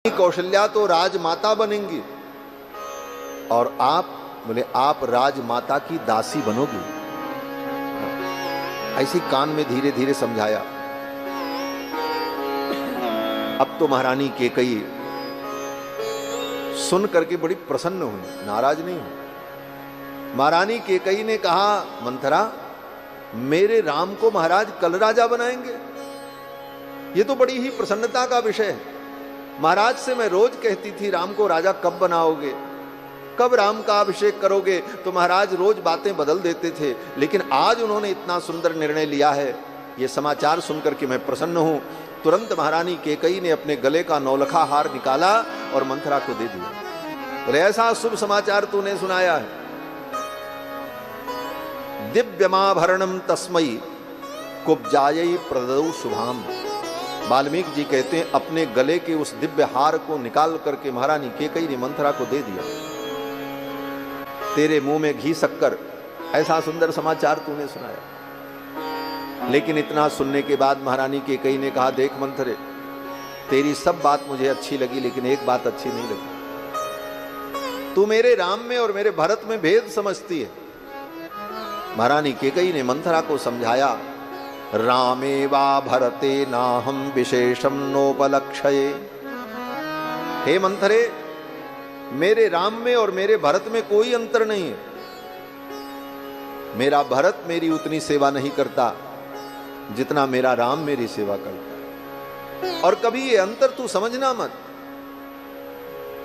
कौशल्या तो राजमाता बनेंगी और आप बोले आप राजमाता की दासी बनोगी। ऐसी कान में धीरे धीरे समझाया। अब तो महारानी कैकेयी सुन करके बड़ी प्रसन्न हुई, नाराज नहीं हुई। महारानी कैकेयी ने कहा, मंथरा मेरे राम को महाराज कल राजा बनाएंगे, ये तो बड़ी ही प्रसन्नता का विषय है। महाराज से मैं रोज कहती थी राम को राजा कब बनाओगे, कब राम का अभिषेक करोगे, तो महाराज रोज बातें बदल देते थे, लेकिन आज उन्होंने इतना सुंदर निर्णय लिया है, ये समाचार सुनकर के मैं प्रसन्न हूं। तुरंत महारानी कैकेयी ने अपने गले का नौलखा हार निकाला और मंथरा को दे दिया। बोले ऐसा शुभ समाचार तूने सुनाया है। दिव्यमाभरणम तस्मयी कुब्जायै प्रददौ शुभाम। वाल्मीकि जी कहते हैं अपने गले के उस दिव्य हार को निकाल करके महारानी कैकेयी ने मंथरा को दे दिया। तेरे मुंह में घी शक्कर, ऐसा सुंदर समाचार तूने सुनाया। लेकिन इतना सुनने के बाद महारानी कैकेयी ने कहा, देख मंथरे, तेरी सब बात मुझे अच्छी लगी, लेकिन एक बात अच्छी नहीं लगी। तू मेरे राम में और मेरे भरत में भेद समझती है। महारानी कैकेयी ने मंथरा को समझाया, रामे वा भरते नाहम विशेषम नोपलक्षये। हे मंथरे, मेरे राम में और मेरे भरत में कोई अंतर नहीं है। मेरा भरत मेरी उतनी सेवा नहीं करता जितना मेरा राम मेरी सेवा करता है, और कभी ये अंतर तू समझना मत।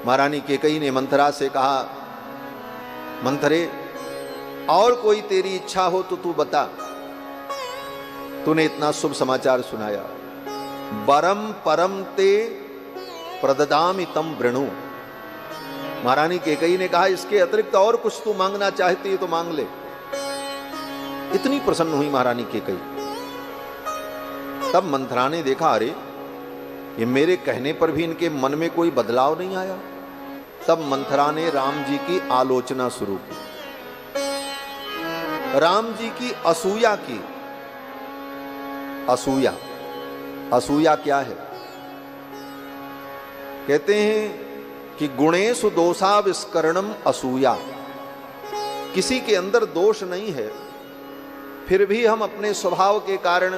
महारानी कैकेयी ने मंथरा से कहा, मंथरे और कोई तेरी इच्छा हो तो तू बता। तूने इतना शुभ समाचार सुनाया। वरम परम ते प्रददामि तम वृणु। महारानी कैकेयी ने कहा, इसके अतिरिक्त और कुछ तू मांगना चाहती है तो मांग ले। इतनी प्रसन्न हुई महारानी कैकेयी। तब मंथरा ने देखा, अरे ये मेरे कहने पर भी इनके मन में कोई बदलाव नहीं आया। तब मंथरा ने राम जी की आलोचना शुरू की, राम जी की असूया की। असूया, असूया क्या है? कहते हैं कि गुणेषु दोषाविष्करणम असूया। किसी के अंदर दोष नहीं है, फिर भी हम अपने स्वभाव के कारण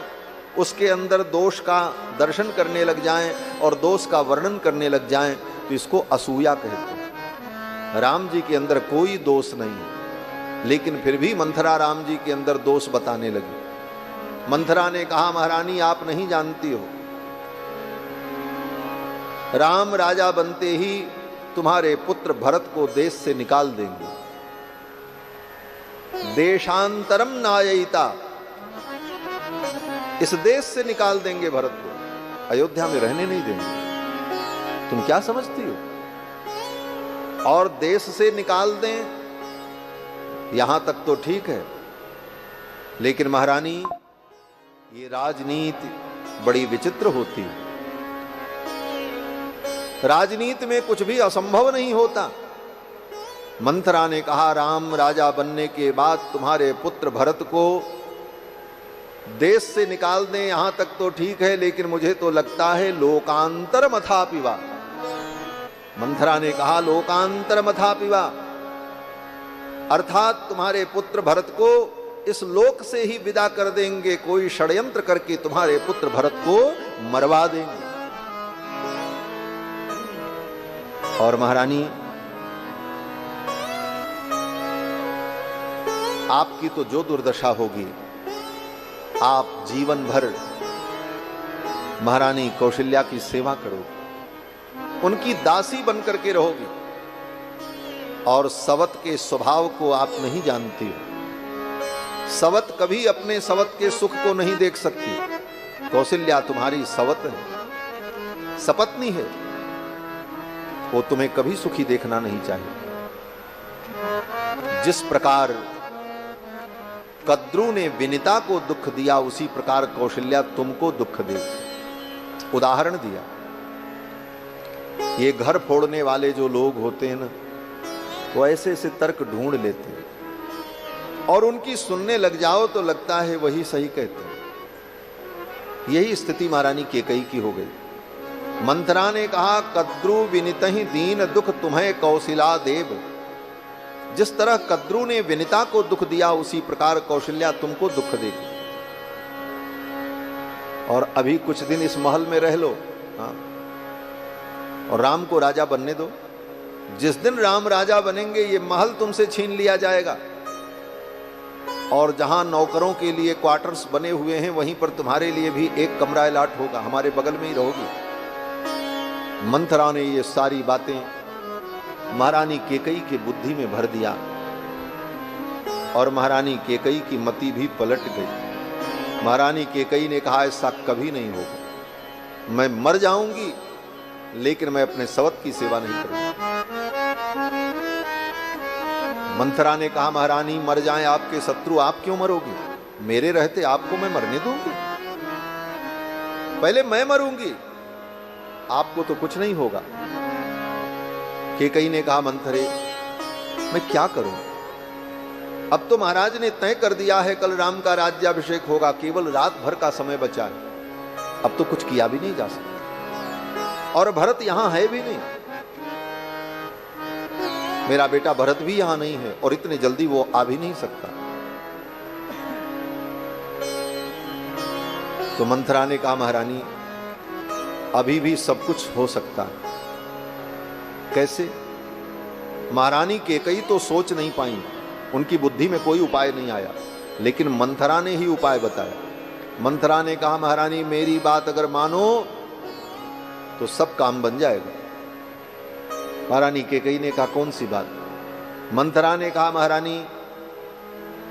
उसके अंदर दोष का दर्शन करने लग जाएं और दोष का वर्णन करने लग जाएं, तो इसको असूया कहते हैं। राम जी के अंदर कोई दोष नहीं है, लेकिन फिर भी मंथरा राम जी के अंदर दोष बताने लगी। मंथरा ने कहा, महारानी आप नहीं जानती हो, राम राजा बनते ही तुम्हारे पुत्र भरत को देश से निकाल देंगे। देशांतरम नाययिता, इस देश से निकाल देंगे भरत को, अयोध्या में रहने नहीं देंगे। तुम क्या समझती हो? और देश से निकाल दें यहां तक तो ठीक है, लेकिन महारानी ये राजनीति बड़ी विचित्र होती है। राजनीति में कुछ भी असंभव नहीं होता। मंथरा ने कहा, राम राजा बनने के बाद तुम्हारे पुत्र भरत को देश से निकाल दें यहां तक तो ठीक है, लेकिन मुझे तो लगता है लोकांतर मथापि वा। मंथरा ने कहा, लोकांतर मथापि वा, अर्थात तुम्हारे पुत्र भरत को इस लोक से ही विदा कर देंगे, कोई षड्यंत्र करके तुम्हारे पुत्र भरत को मरवा देंगे। और महारानी, आपकी तो जो दुर्दशा होगी, आप जीवन भर महारानी कौशल्या की सेवा करोगे, उनकी दासी बनकर के रहोगी, और सवत के स्वभाव को आप नहीं जानती हो। सवत कभी अपने सवत के सुख को नहीं देख सकती। कौशल्या तुम्हारी सवत है, सपत्नी है, वो तुम्हें कभी सुखी देखना नहीं चाहिए। जिस प्रकार कद्रू ने विनिता को दुख दिया, उसी प्रकार कौशल्या तुमको दुख दे। उदाहरण दिया, ये घर फोड़ने वाले जो लोग होते हैं ना, वो ऐसे ऐसे तर्क ढूंढ लेते हैं और उनकी सुनने लग जाओ तो लगता है वही सही कहते हैं। यही स्थिति महारानी कैकेयी की हो गई। मंथरा ने कहा, कद्रु विनितहि दीन दुख तुम्हें कौशिला देव। जिस तरह कद्रु ने विनिता को दुख दिया, उसी प्रकार कौशल्या तुमको दुख देगी। और अभी कुछ दिन इस महल में रह लो, हाँ, और राम को राजा बनने दो। जिस दिन राम राजा बनेंगे, ये महल तुमसे छीन लिया जाएगा, और जहां नौकरों के लिए क्वार्टर्स बने हुए हैं, वहीं पर तुम्हारे लिए भी एक कमरा अलाट होगा, हमारे बगल में ही रहोगी। मंथरा ने ये सारी बातें महारानी केकई की बुद्धि में भर दिया, और महारानी केकई की मति भी पलट गई। महारानी केकई ने कहा, ऐसा कभी नहीं होगा, मैं मर जाऊंगी लेकिन मैं अपने सवत की सेवा नहीं करूंगी। मंथरा ने कहा, महारानी मर जाएं आपके शत्रु, आप क्यों मरोगी? मेरे रहते आपको मैं मरने दूंगी? पहले मैं मरूंगी, आपको तो कुछ नहीं होगा। केकई ने कहा, मंथरे मैं क्या करूं? अब तो महाराज ने तय कर दिया है, कल राम का राज्याभिषेक होगा, केवल रात भर का समय बचा है, अब तो कुछ किया भी नहीं जा सकता, और भरत यहां है भी नहीं, मेरा बेटा भरत भी यहां नहीं है, और इतने जल्दी वो आ भी नहीं सकता। तो मंथरा ने कहा, महारानी अभी भी सब कुछ हो सकता है। कैसे? महारानी केकई तो सोच नहीं पाई, उनकी बुद्धि में कोई उपाय नहीं आया, लेकिन मंथरा ने ही उपाय बताया। मंथरा ने कहा, महारानी मेरी बात अगर मानो तो सब काम बन जाएगा। महारानी केकई ने कहा, कौन सी बात? मंथरा ने कहा, महारानी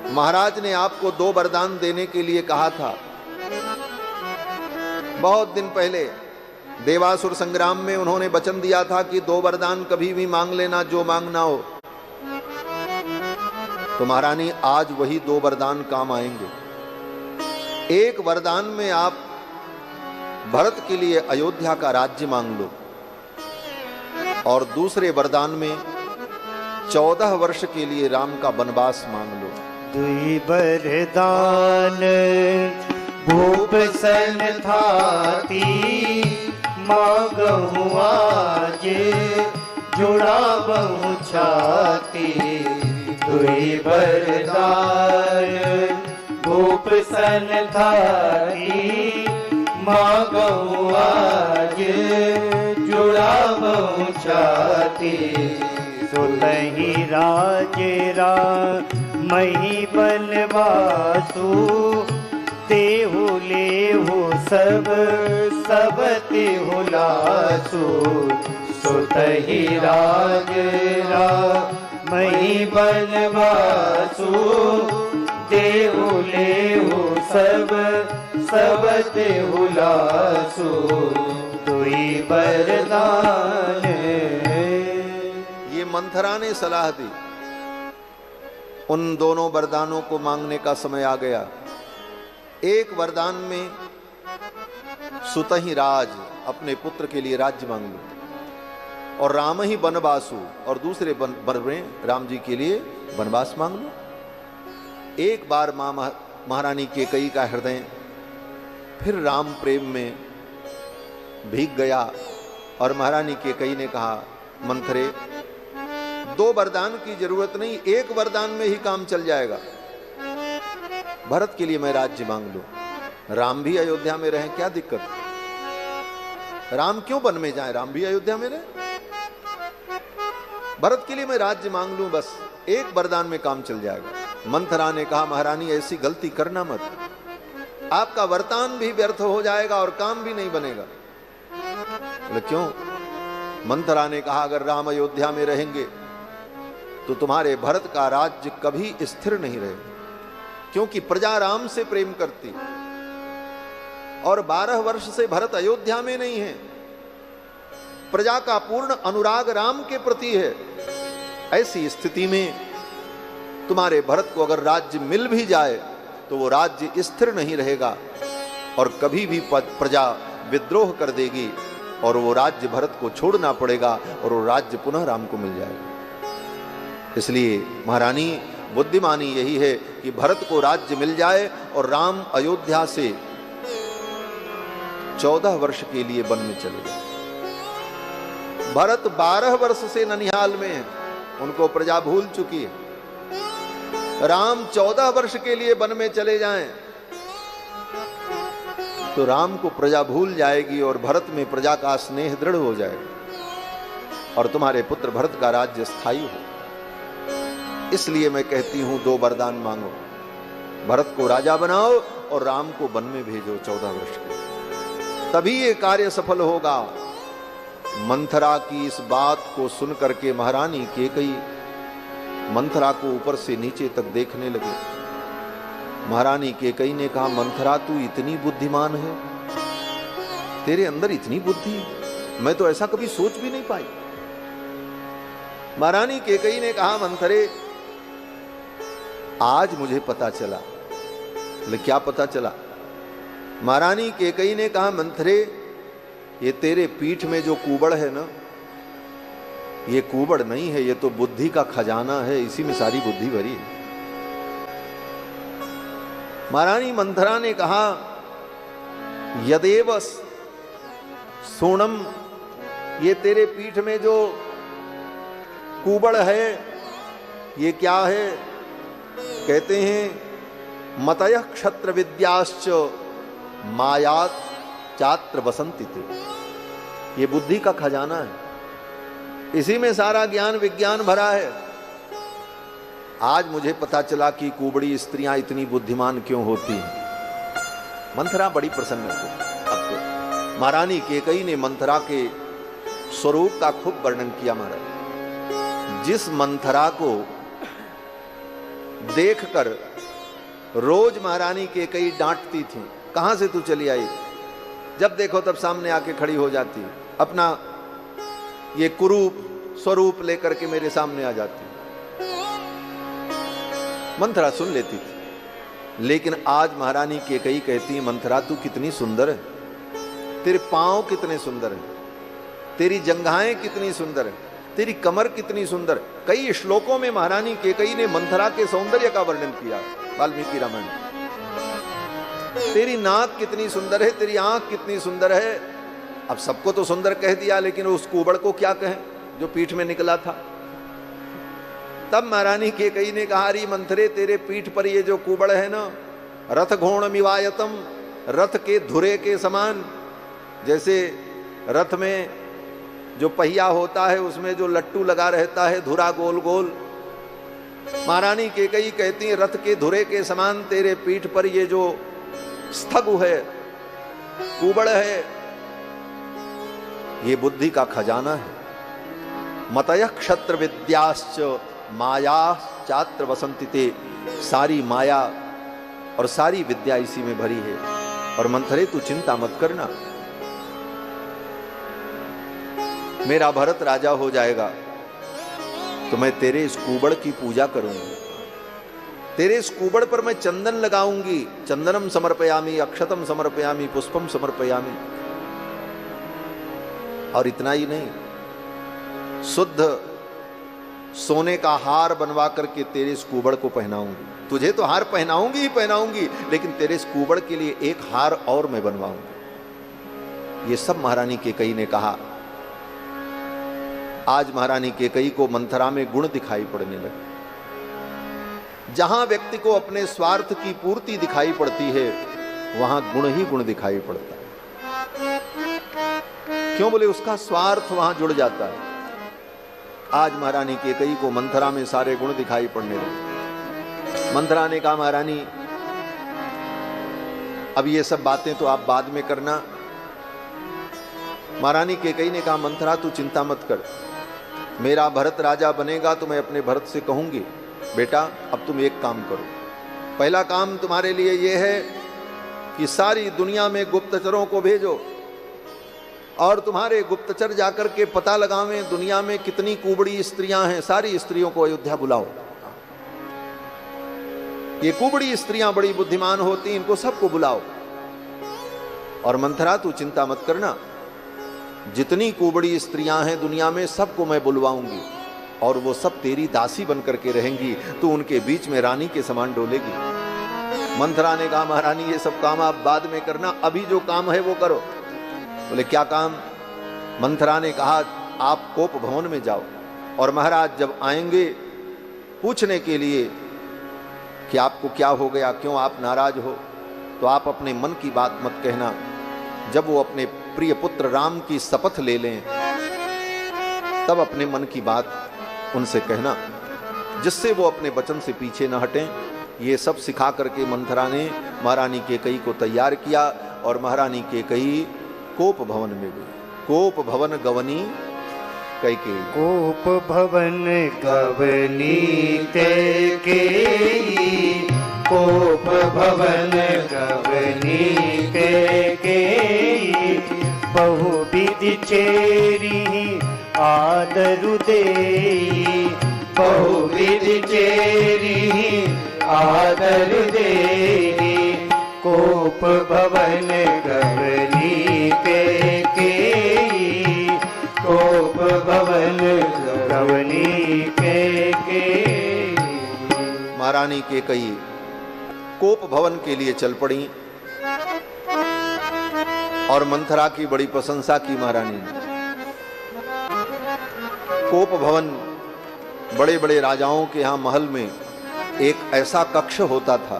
महाराज ने आपको 2 वरदान देने के लिए कहा था। बहुत दिन पहले देवासुर संग्राम में उन्होंने वचन दिया था कि 2 वरदान कभी भी मांग लेना, जो मांगना हो। तो महारानी आज वही 2 वरदान काम आएंगे। एक वरदान में आप भरत के लिए अयोध्या का राज्य मांग लो, और दूसरे वरदान में 14 वर्ष के लिए राम का वनवास मांग लो। दुई वरदान भूप सन थाती, मांगहु आज जुड़ा बहु छाती। दुई वरदान भूप सन थाती, मांगहु आज जुड़ा बहु छाती। सुतहि राजे रामहि बनवासु, तेहु लेहु सब तेहु लासु। सुतहि राजे रामहि बनवासु, तेहु लेहु सब तेहु लासु। दुई वरदान। ये मंथरा ने सलाह दी। उन दोनों वरदानों को मांगने का समय आ गया। एक वरदान में सुतहि राज, अपने पुत्र के लिए राज्य मांग लो, और राम ही वनवासु, और दूसरे वर में राम जी के लिए वनवास मांग लो। एक बार मां महारानी केकई का हृदय फिर राम प्रेम में भीग गया, और महारानी केकई ने कहा, मंथरे 2 वरदान की जरूरत नहीं, एक वरदान में ही काम चल जाएगा। भरत के लिए मैं राज्य मांग लूं, राम भी अयोध्या में रहें, क्या दिक्कत? राम क्यों वन में जाए, राम भी अयोध्या में रहे। भरत के लिए मैं राज्य मांग लूं, बस एक वरदान में काम चल जाएगा। मंथरा ने कहा, महारानी ऐसी गलती करना मत, आपका वरदान भी व्यर्थ हो जाएगा और काम भी नहीं बनेगा। बोले क्यों? मंथरा ने कहा, अगर राम अयोध्या में रहेंगे तो तुम्हारे भरत का राज्य कभी स्थिर नहीं रहेगा, क्योंकि प्रजा राम से प्रेम करती, और 12 वर्ष से भरत अयोध्या में नहीं है। प्रजा का पूर्ण अनुराग राम के प्रति है। ऐसी स्थिति में तुम्हारे भरत को अगर राज्य मिल भी जाए तो वो राज्य स्थिर नहीं रहेगा, और कभी भी प्रजा विद्रोह कर देगी, और वो राज्य भरत को छोड़ना पड़ेगा, और वो राज्य पुनः राम को मिल जाएगा। इसलिए महारानी बुद्धिमानी यही है कि भरत को राज्य मिल जाए और राम अयोध्या से 14 वर्ष के लिए वन में चले गए। भरत 12 वर्ष से ननिहाल में है, उनको प्रजा भूल चुकी है। राम 14 वर्ष के लिए वन में चले जाएं तो राम को प्रजा भूल जाएगी और भरत में प्रजा का स्नेह दृढ़ हो जाएगा और तुम्हारे पुत्र भरत का राज्य स्थायी हो। इसलिए मैं कहती हूं 2 वरदान मांगो, भरत को राजा बनाओ और राम को वन में भेजो 14 वर्ष के, तभी ये कार्य सफल होगा। मंथरा की इस बात को सुन करके महारानी कैकेयी मंथरा को ऊपर से नीचे तक देखने लगे। महारानी कैकेयी ने कहा, मंथरा तू इतनी बुद्धिमान है, तेरे अंदर इतनी बुद्धि, मैं तो ऐसा कभी सोच भी नहीं पाई। महारानी कैकेयी ने कहा, मंथरे आज मुझे पता चला। बोले क्या पता चला? महारानी कैकेयी ने कहा, मंथरे ये तेरे पीठ में जो कुबड़ है ना, ये कुबड़ नहीं है, ये तो बुद्धि का खजाना है, इसी में सारी बुद्धि भरी है। महारानी मंथरा ने कहा, यदेव सोनम, ये तेरे पीठ में जो कुबड़ है ये क्या है? कहते हैं मतयः क्षत्र विद्याश्च मायात चात्र बसंती थे। ये बुद्धि का खजाना है, इसी में सारा ज्ञान विज्ञान भरा है। आज मुझे पता चला कि कुबड़ी स्त्रियां इतनी बुद्धिमान क्यों होती हैं। मंथरा बड़ी प्रसन्न थी। अब तो महारानी कैकेयी ने मंथरा के स्वरूप का खूब वर्णन किया। महाराज, जिस मंथरा को देखकर रोज महारानी कैकेयी डांटती थी, कहां से तू चली आई, जब देखो तब सामने आके खड़ी हो जाती, अपना ये कुरूप स्वरूप लेकर के मेरे सामने आ जाती। मंथरा सुन लेती थी, लेकिन आज महारानी कैकेयी कहती है, मंथरा तू कितनी सुंदर है, तेरे पांव कितने सुंदर हैं, तेरी जंघाएं कितनी सुंदर है, तेरी कमर कितनी सुंदर। कई श्लोकों में महारानी कैकेयी ने मंथरा के सौंदर्य का वर्णन किया वाल्मीकि रामायण। तेरी नाक कितनी सुंदर है, तेरी आंख कितनी सुंदर है। अब सबको तो सुंदर कह दिया, लेकिन उस कुबड़ को क्या कहें जो पीठ में निकला था। तब महारानी कैकेयी ने कहा, अरे मंथरे तेरे पीठ पर ये जो कुबड़ है ना, रथ घोण मिवायतम, रथ के धुरे के समान, जैसे रथ में जो पहिया होता है उसमें जो लट्टू लगा रहता है, धुरा गोल गोल। महारानी कैकेयी कहती है, रथ के धुरे के समान तेरे पीठ पर ये जो स्थगु है, कुबड़ है, ये बुद्धि का खजाना है। मतयः क्षत्र विद्याश्च माया चात्र वसंतिते, सारी माया और सारी विद्या इसी में भरी है। और मंथरे तू चिंता मत करना, मेरा भरत राजा हो जाएगा तो मैं तेरे इस कुबड़ की पूजा करूंगी, तेरे इस कुबड़ पर मैं चंदन लगाऊंगी। चंदनम समर्पयामि, अक्षतम समर्पयामि, पुष्पम समर्पयामि। और इतना ही नहीं, शुद्ध सोने का हार बनवा करके तेरे इस कुबड़ को पहनाऊंगी। तुझे तो हार पहनाऊंगी ही पहनाऊंगी, लेकिन तेरे इस कुबड़ के लिए एक हार और मैं बनवाऊंगी। ये सब महारानी कैकेयी ने कहा। आज महारानी कैकेयी को मंथरा में गुण दिखाई पड़ने लगे। जहां व्यक्ति को अपने स्वार्थ की पूर्ति दिखाई पड़ती है, वहां गुण ही गुण दिखाई पड़ता है। क्यों? बोले उसका स्वार्थ वहां जुड़ जाता है। आज महारानी कैकेयी को मंथरा में सारे गुण दिखाई पड़ने लगे। मंथरा ने कहा, महारानी अब ये सब बातें तो आप बाद में करना। महारानी कैकेयी ने कहा, मंथरा तू चिंता मत कर, मेरा भरत राजा बनेगा तो मैं अपने भरत से कहूंगी, बेटा अब तुम एक काम करो। पहला काम तुम्हारे लिए यह है कि सारी दुनिया में गुप्तचरों को भेजो और तुम्हारे गुप्तचर जाकर के पता लगावें दुनिया में कितनी कुबड़ी स्त्रियां हैं। सारी स्त्रियों को अयोध्या बुलाओ। ये कुबड़ी स्त्रियां बड़ी बुद्धिमान होती, इनको सबको बुलाओ। और मंथरा तू चिंता मत करना, जितनी कुबड़ी स्त्रियां हैं दुनिया में सबको मैं बुलवाऊंगी और वो सब तेरी दासी बन करके रहेंगी, तू उनके बीच में रानी के समान डोलेगी। मंथरा ने कहा, महारानी ये सब काम आप बाद में करना, अभी जो काम है वो करो। बोले क्या काम? मंथरा ने कहा, आप कोप भवन में जाओ और महाराज जब आएंगे पूछने के लिए कि आपको क्या हो गया, क्यों आप नाराज हो, तो आप अपने मन की बात मत कहना। जब वो अपने प्रिय पुत्र राम की शपथ ले लें तब अपने मन की बात उनसे कहना, जिससे वो अपने वचन से पीछे न हटें। ये सब सिखा करके मंथरा ने महारानी कैकेयी को तैयार किया और महारानी कैकेयी कोप भवन में गई। कोप भवन गवनी कैकेयी, कोप भवन गवनी कैकेयी, कोप भवन गवनी कैकेयी, बहुविधि चेरी आदरु देई, बहुविधि चेरी आदरु देई, कोप भवन गवनी कैकेयी, कोप भवन गवनी कैकेयी। महारानी कैकेयी कोप भवन के लिए चल पड़ी और मंथरा की बड़ी प्रशंसा की महारानी ने। कोप भवन बड़े बड़े राजाओं के यहां महल में एक ऐसा कक्ष होता था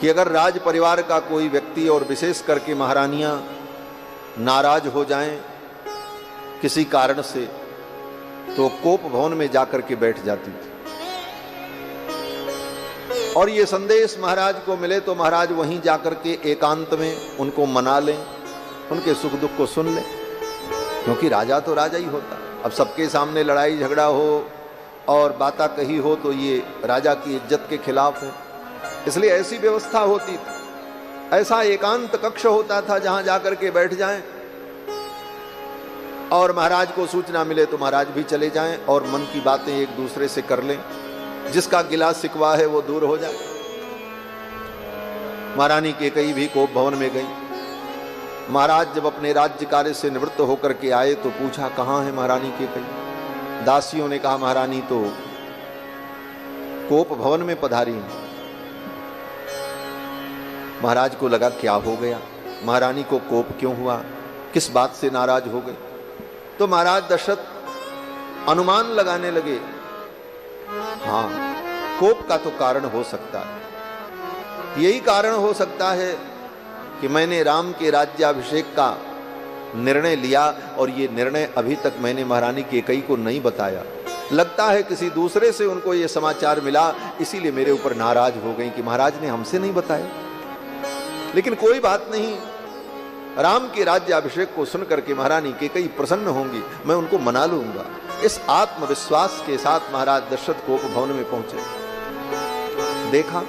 कि अगर राज परिवार का कोई व्यक्ति और विशेष करके महारानियां नाराज हो जाएं किसी कारण से, तो कोप भवन में जाकर के बैठ जाती थी और ये संदेश महाराज को मिले तो महाराज वहीं जाकर के एकांत में उनको मना लें, उनके सुख दुख को सुन लें, क्योंकि राजा तो राजा ही होता। अब सबके सामने लड़ाई झगड़ा हो और बाता कही हो तो ये राजा की इज्जत के खिलाफ है, इसलिए ऐसी व्यवस्था होती थी। ऐसा एकांत कक्ष होता था जहां जाकर के बैठ जाएं और महाराज को सूचना मिले तो महाराज भी चले जाएं और मन की बातें एक दूसरे से कर लें, जिसका गिला शिकवा है वो दूर हो जाए। महारानी कैकेयी भी कोप भवन में गई। महाराज जब अपने राज्य कार्य से निवृत्त होकर के आए तो पूछा, कहां है महारानी कैकेयी? दासियों ने कहा, महारानी तो कोप भवन में पधारी है। महाराज को लगा क्या हो गया, महारानी को कोप क्यों हुआ, किस बात से नाराज हो गए? तो महाराज दशरथ अनुमान लगाने लगे, हाँ कोप का तो कारण हो सकता है, यही कारण हो सकता है कि मैंने राम के राज्याभिषेक का निर्णय लिया और ये निर्णय अभी तक मैंने महारानी कैकेयी को नहीं बताया। लगता है किसी दूसरे से उनको ये समाचार मिला, इसीलिए मेरे ऊपर नाराज हो गई कि महाराज ने हमसे नहीं बताया। लेकिन कोई बात नहीं, राम के राज्याभिषेक को सुनकर के महारानी कैकेयी प्रसन्न होंगी, मैं उनको मना लूंगा। इस आत्मविश्वास के साथ महाराज दशरथ कोप भवन में पहुंचे। देखा,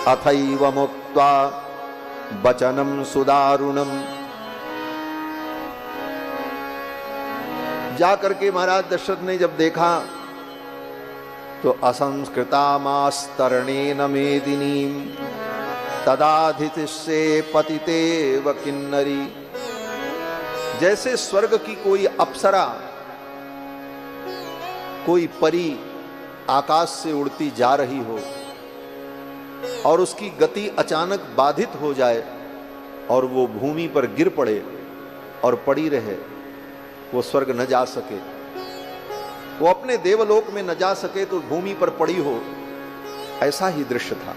अथैव मुक्त्वा वचनम सुदारुणम, जाकर के महाराज दशरथ ने जब देखा तो असंस्कृतामास्तरणेन मेदिनीम तदाधितिष्ये पतितेव किन्नरी, जैसे स्वर्ग की कोई अप्सरा, कोई परी आकाश से उड़ती जा रही हो और उसकी गति अचानक बाधित हो जाए और वो भूमि पर गिर पड़े और पड़ी रहे, वो स्वर्ग न जा सके, वो अपने देवलोक में न जा सके तो भूमि पर पड़ी हो, ऐसा ही दृश्य था।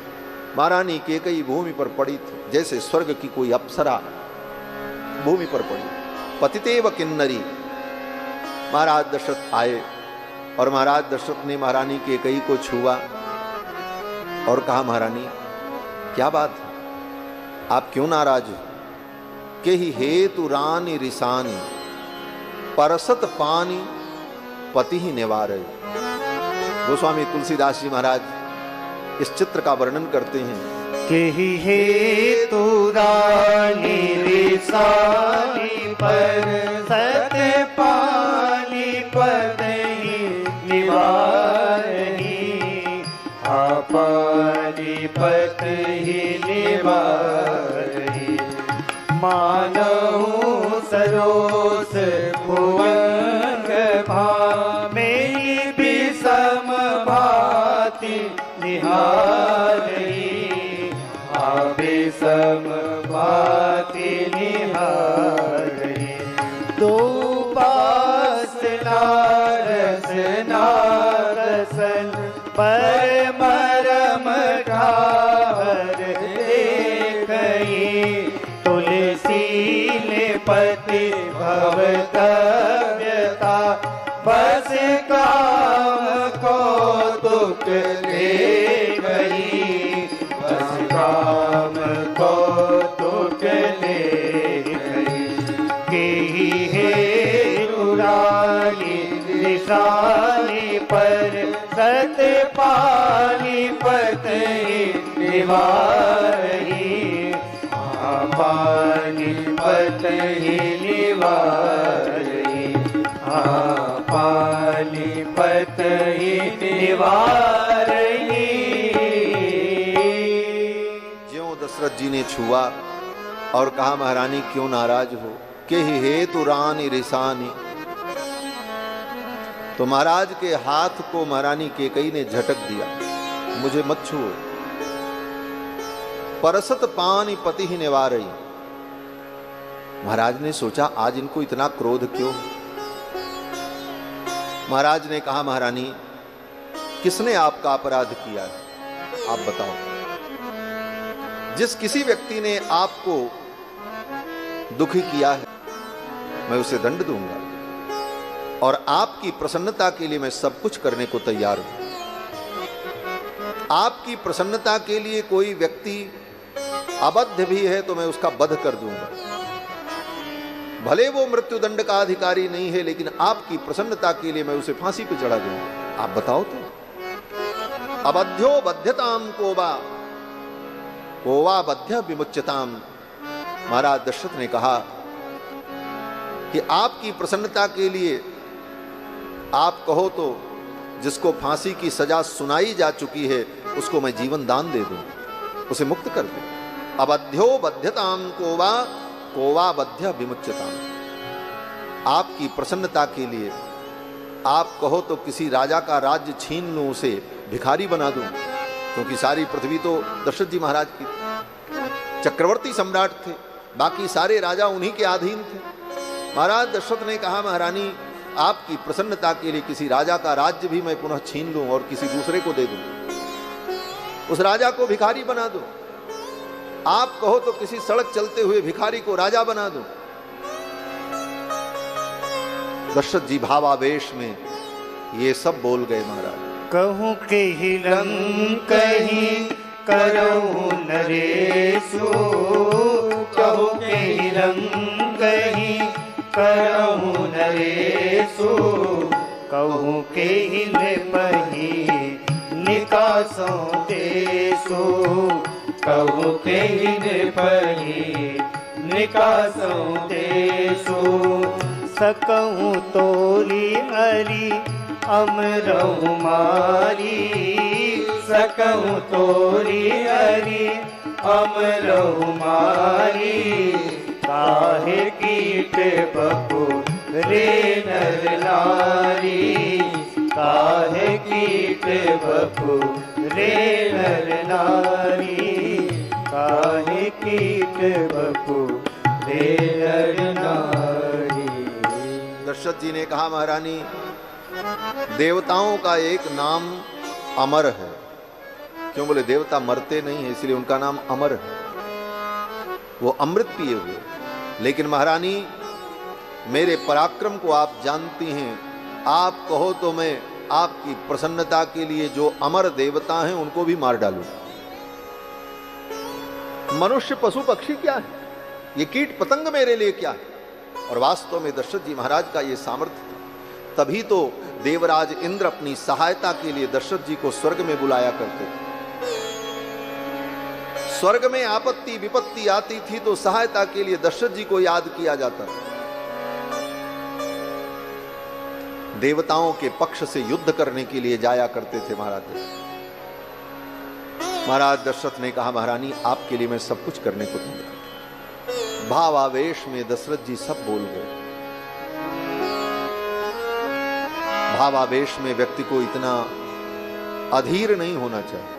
महारानी कैकेयी भूमि पर पड़ी थी, जैसे स्वर्ग की कोई अप्सरा भूमि पर पड़ी। पतितेव किन्नरी। महाराज दशरथ आए और महाराज दशरथ ने महारानी कैकेयी को छुआ और कहा, महारानी क्या बात है, आप क्यों नाराज हो? के ही हेतु रानी रिसानी परसत पानी पति ही निवारे। गोस्वामी तुलसीदास जी महाराज इस चित्र का वर्णन करते हैं। के ही हेतु रानी रिसानी परसत पानी पति निवारही, पानीपत ही निवारही, मानहु सरोस भुवंग भामे विषम भाति निहारही, विषम भाति निहारही, दो नारसन पर मरम ठाहर देखई तुलसी ने पति भवतव्यता बस काम कौतुक ले गई बस काम कौतुक ले गई केही है रुराली निशानी पर सत पानी पते निवारही पानी पते निवारही पानी पते निवारही। ज्यों दशरथ जी ने छुआ और कहा महारानी क्यों नाराज हो, के हेतु रानी रिसानी। तो महाराज के हाथ को महारानी केकई ने झटक दिया, मुझे मत छुओ। परसत पानी पति ही निवारई। महाराज ने सोचा आज इनको इतना क्रोध क्यों। महाराज ने कहा महारानी किसने आपका अपराध किया है, आप बताओ। जिस किसी व्यक्ति ने आपको दुखी किया है मैं उसे दंड दूंगा और आपकी प्रसन्नता के लिए मैं सब कुछ करने को तैयार हूं। आपकी प्रसन्नता के लिए कोई व्यक्ति अबद्ध भी है तो मैं उसका वध कर दूंगा। भले वो मृत्युदंड का अधिकारी नहीं है लेकिन आपकी प्रसन्नता के लिए मैं उसे फांसी पर चढ़ा दूंगा। आप बताओ तो। अबध्यो बध्यताम कोवा बध्य विमुच्यताम। महाराज दशरथ ने कहा कि आपकी प्रसन्नता के लिए आप कहो तो जिसको फांसी की सजा सुनाई जा चुकी है उसको मैं जीवन दान दे दूं, उसे मुक्त कर दूं। अबध्यो बध्यताम कोवा बध्य विमुच्यताम। आपकी प्रसन्नता के लिए आप कहो तो किसी राजा का राज्य छीन लूं, उसे भिखारी बना दूं, क्योंकि सारी पृथ्वी तो दशरथ जी महाराज की, चक्रवर्ती सम्राट थे, बाकी सारे राजा उन्हीं के अधीन थे। महाराज दशरथ ने कहा महारानी आपकी प्रसन्नता के लिए किसी राजा का राज्य भी मैं पुनः छीन लूं और किसी दूसरे को दे दूं, उस राजा को भिखारी बना दूं। आप कहो तो किसी सड़क चलते हुए भिखारी को राजा बना दूं। दशरथ जी भावावेश में ये सब बोल गए महाराज। कहूँ के हिलंग कहीं करऊँ नरेशु, कहूँ के हिलंग कहीं करऊँ नरेशु, कहूँ के हिल पही निकासों देशु, कहूँ के हिल पही निकासों देशु। सकऊँ तोरी हरी अमरहु मारी, सकऊँ तोरी हरी अमरहु मारी। काहे कीट बपु रे नर नारी, काहे कीट बपु रे नर नारी, काहे कीट बपु रे नर नारी। दशरथ जी ने कहा महारानी देवताओं का एक नाम अमर है। क्यों बोले देवता मरते नहीं है इसलिए उनका नाम अमर है, वो अमृत पिए हुए। लेकिन महारानी मेरे पराक्रम को आप जानती हैं, आप कहो तो मैं आपकी प्रसन्नता के लिए जो अमर देवता हैं उनको भी मार डालूं। मनुष्य पशु पक्षी क्या है, ये कीट पतंग मेरे लिए क्या है। और वास्तव में दशरथ जी महाराज का ये सामर्थ्य था, तभी तो देवराज इंद्र अपनी सहायता के लिए दशरथ जी को स्वर्ग में बुलाया करते थे। स्वर्ग में आपत्ति विपत्ति आती थी तो सहायता के लिए दशरथ जी को याद किया जाता था। देवताओं के पक्ष से युद्ध करने के लिए जाया करते थे महाराज। महाराज दशरथ ने कहा महारानी आपके लिए मैं सब कुछ करने को तैयार। भावावेश में दशरथ जी सब बोल गए। भावावेश में व्यक्ति को इतना अधीर नहीं होना चाहिए,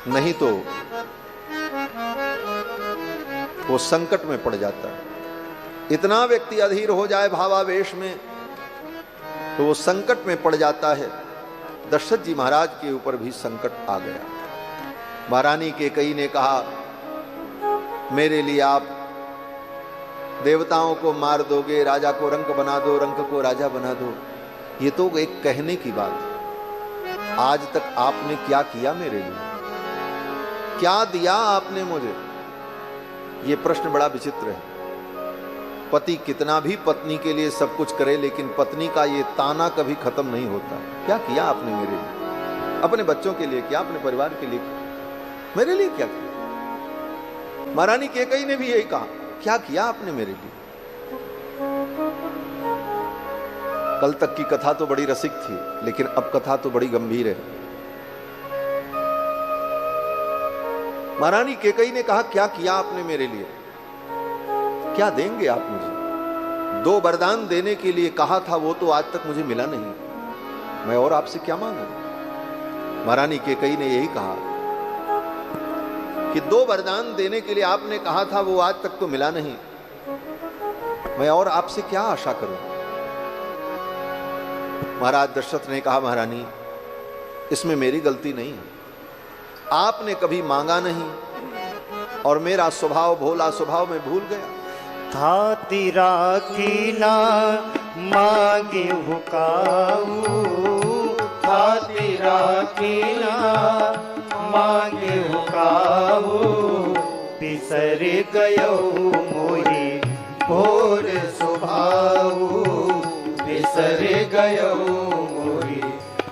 नहीं तो वो संकट में पड़ जाता है। इतना व्यक्ति अधीर हो जाए भावावेश में तो वो संकट में पड़ जाता है। दशरथ जी महाराज के ऊपर भी संकट आ गया। महारानी कैकेयी ने कहा, मेरे लिए आप देवताओं को मार दोगे, राजा को रंक बना दो, रंक को राजा बना दो। ये तो एक कहने की बात है। आज तक आपने क्या किया मेरे लिए, क्या दिया आपने मुझे? ये प्रश्न बड़ा विचित्र है। पति कितना भी पत्नी के लिए सब कुछ करे, लेकिन पत्नी का ये ताना कभी खत्म नहीं होता। क्या किया आपने मेरे लिए? अपने बच्चों के लिए क्या, अपने परिवार के लिए, मेरे लिए क्या किया? महारानी कैकेयी ने भी यही कहा, क्या किया आपने मेरे लिए? कल तक की कथा तो बड़ी रसिक थी, लेकिन अब कथा तो बड़ी गंभीर है। महारानी कैकेयी ने कहा, क्या किया आपने मेरे लिए? क्या देंगे आप मुझे? 2 वरदान देने के लिए कहा था, वो तो आज तक मुझे मिला नहीं। मैं और आपसे क्या मांगू? महारानी कैकेयी ने यही कहा कि 2 वरदान देने के लिए आपने कहा था, वो आज तक तो मिला नहीं। मैं और आपसे क्या आशा करूं? महाराज दशरथ ने कहा, महारानी इसमें मेरी गलती नहीं है। आपने कभी मांगा नहीं और मेरा स्वभाव, भोला स्वभाव मैं भूल गया। था तेरा की ना मांगे हुकाऊ, था तेरा की ना मांगे हुकाऊ, बिसर गयो मोहि भोर स्वभाऊ, बिसर गयो मोहि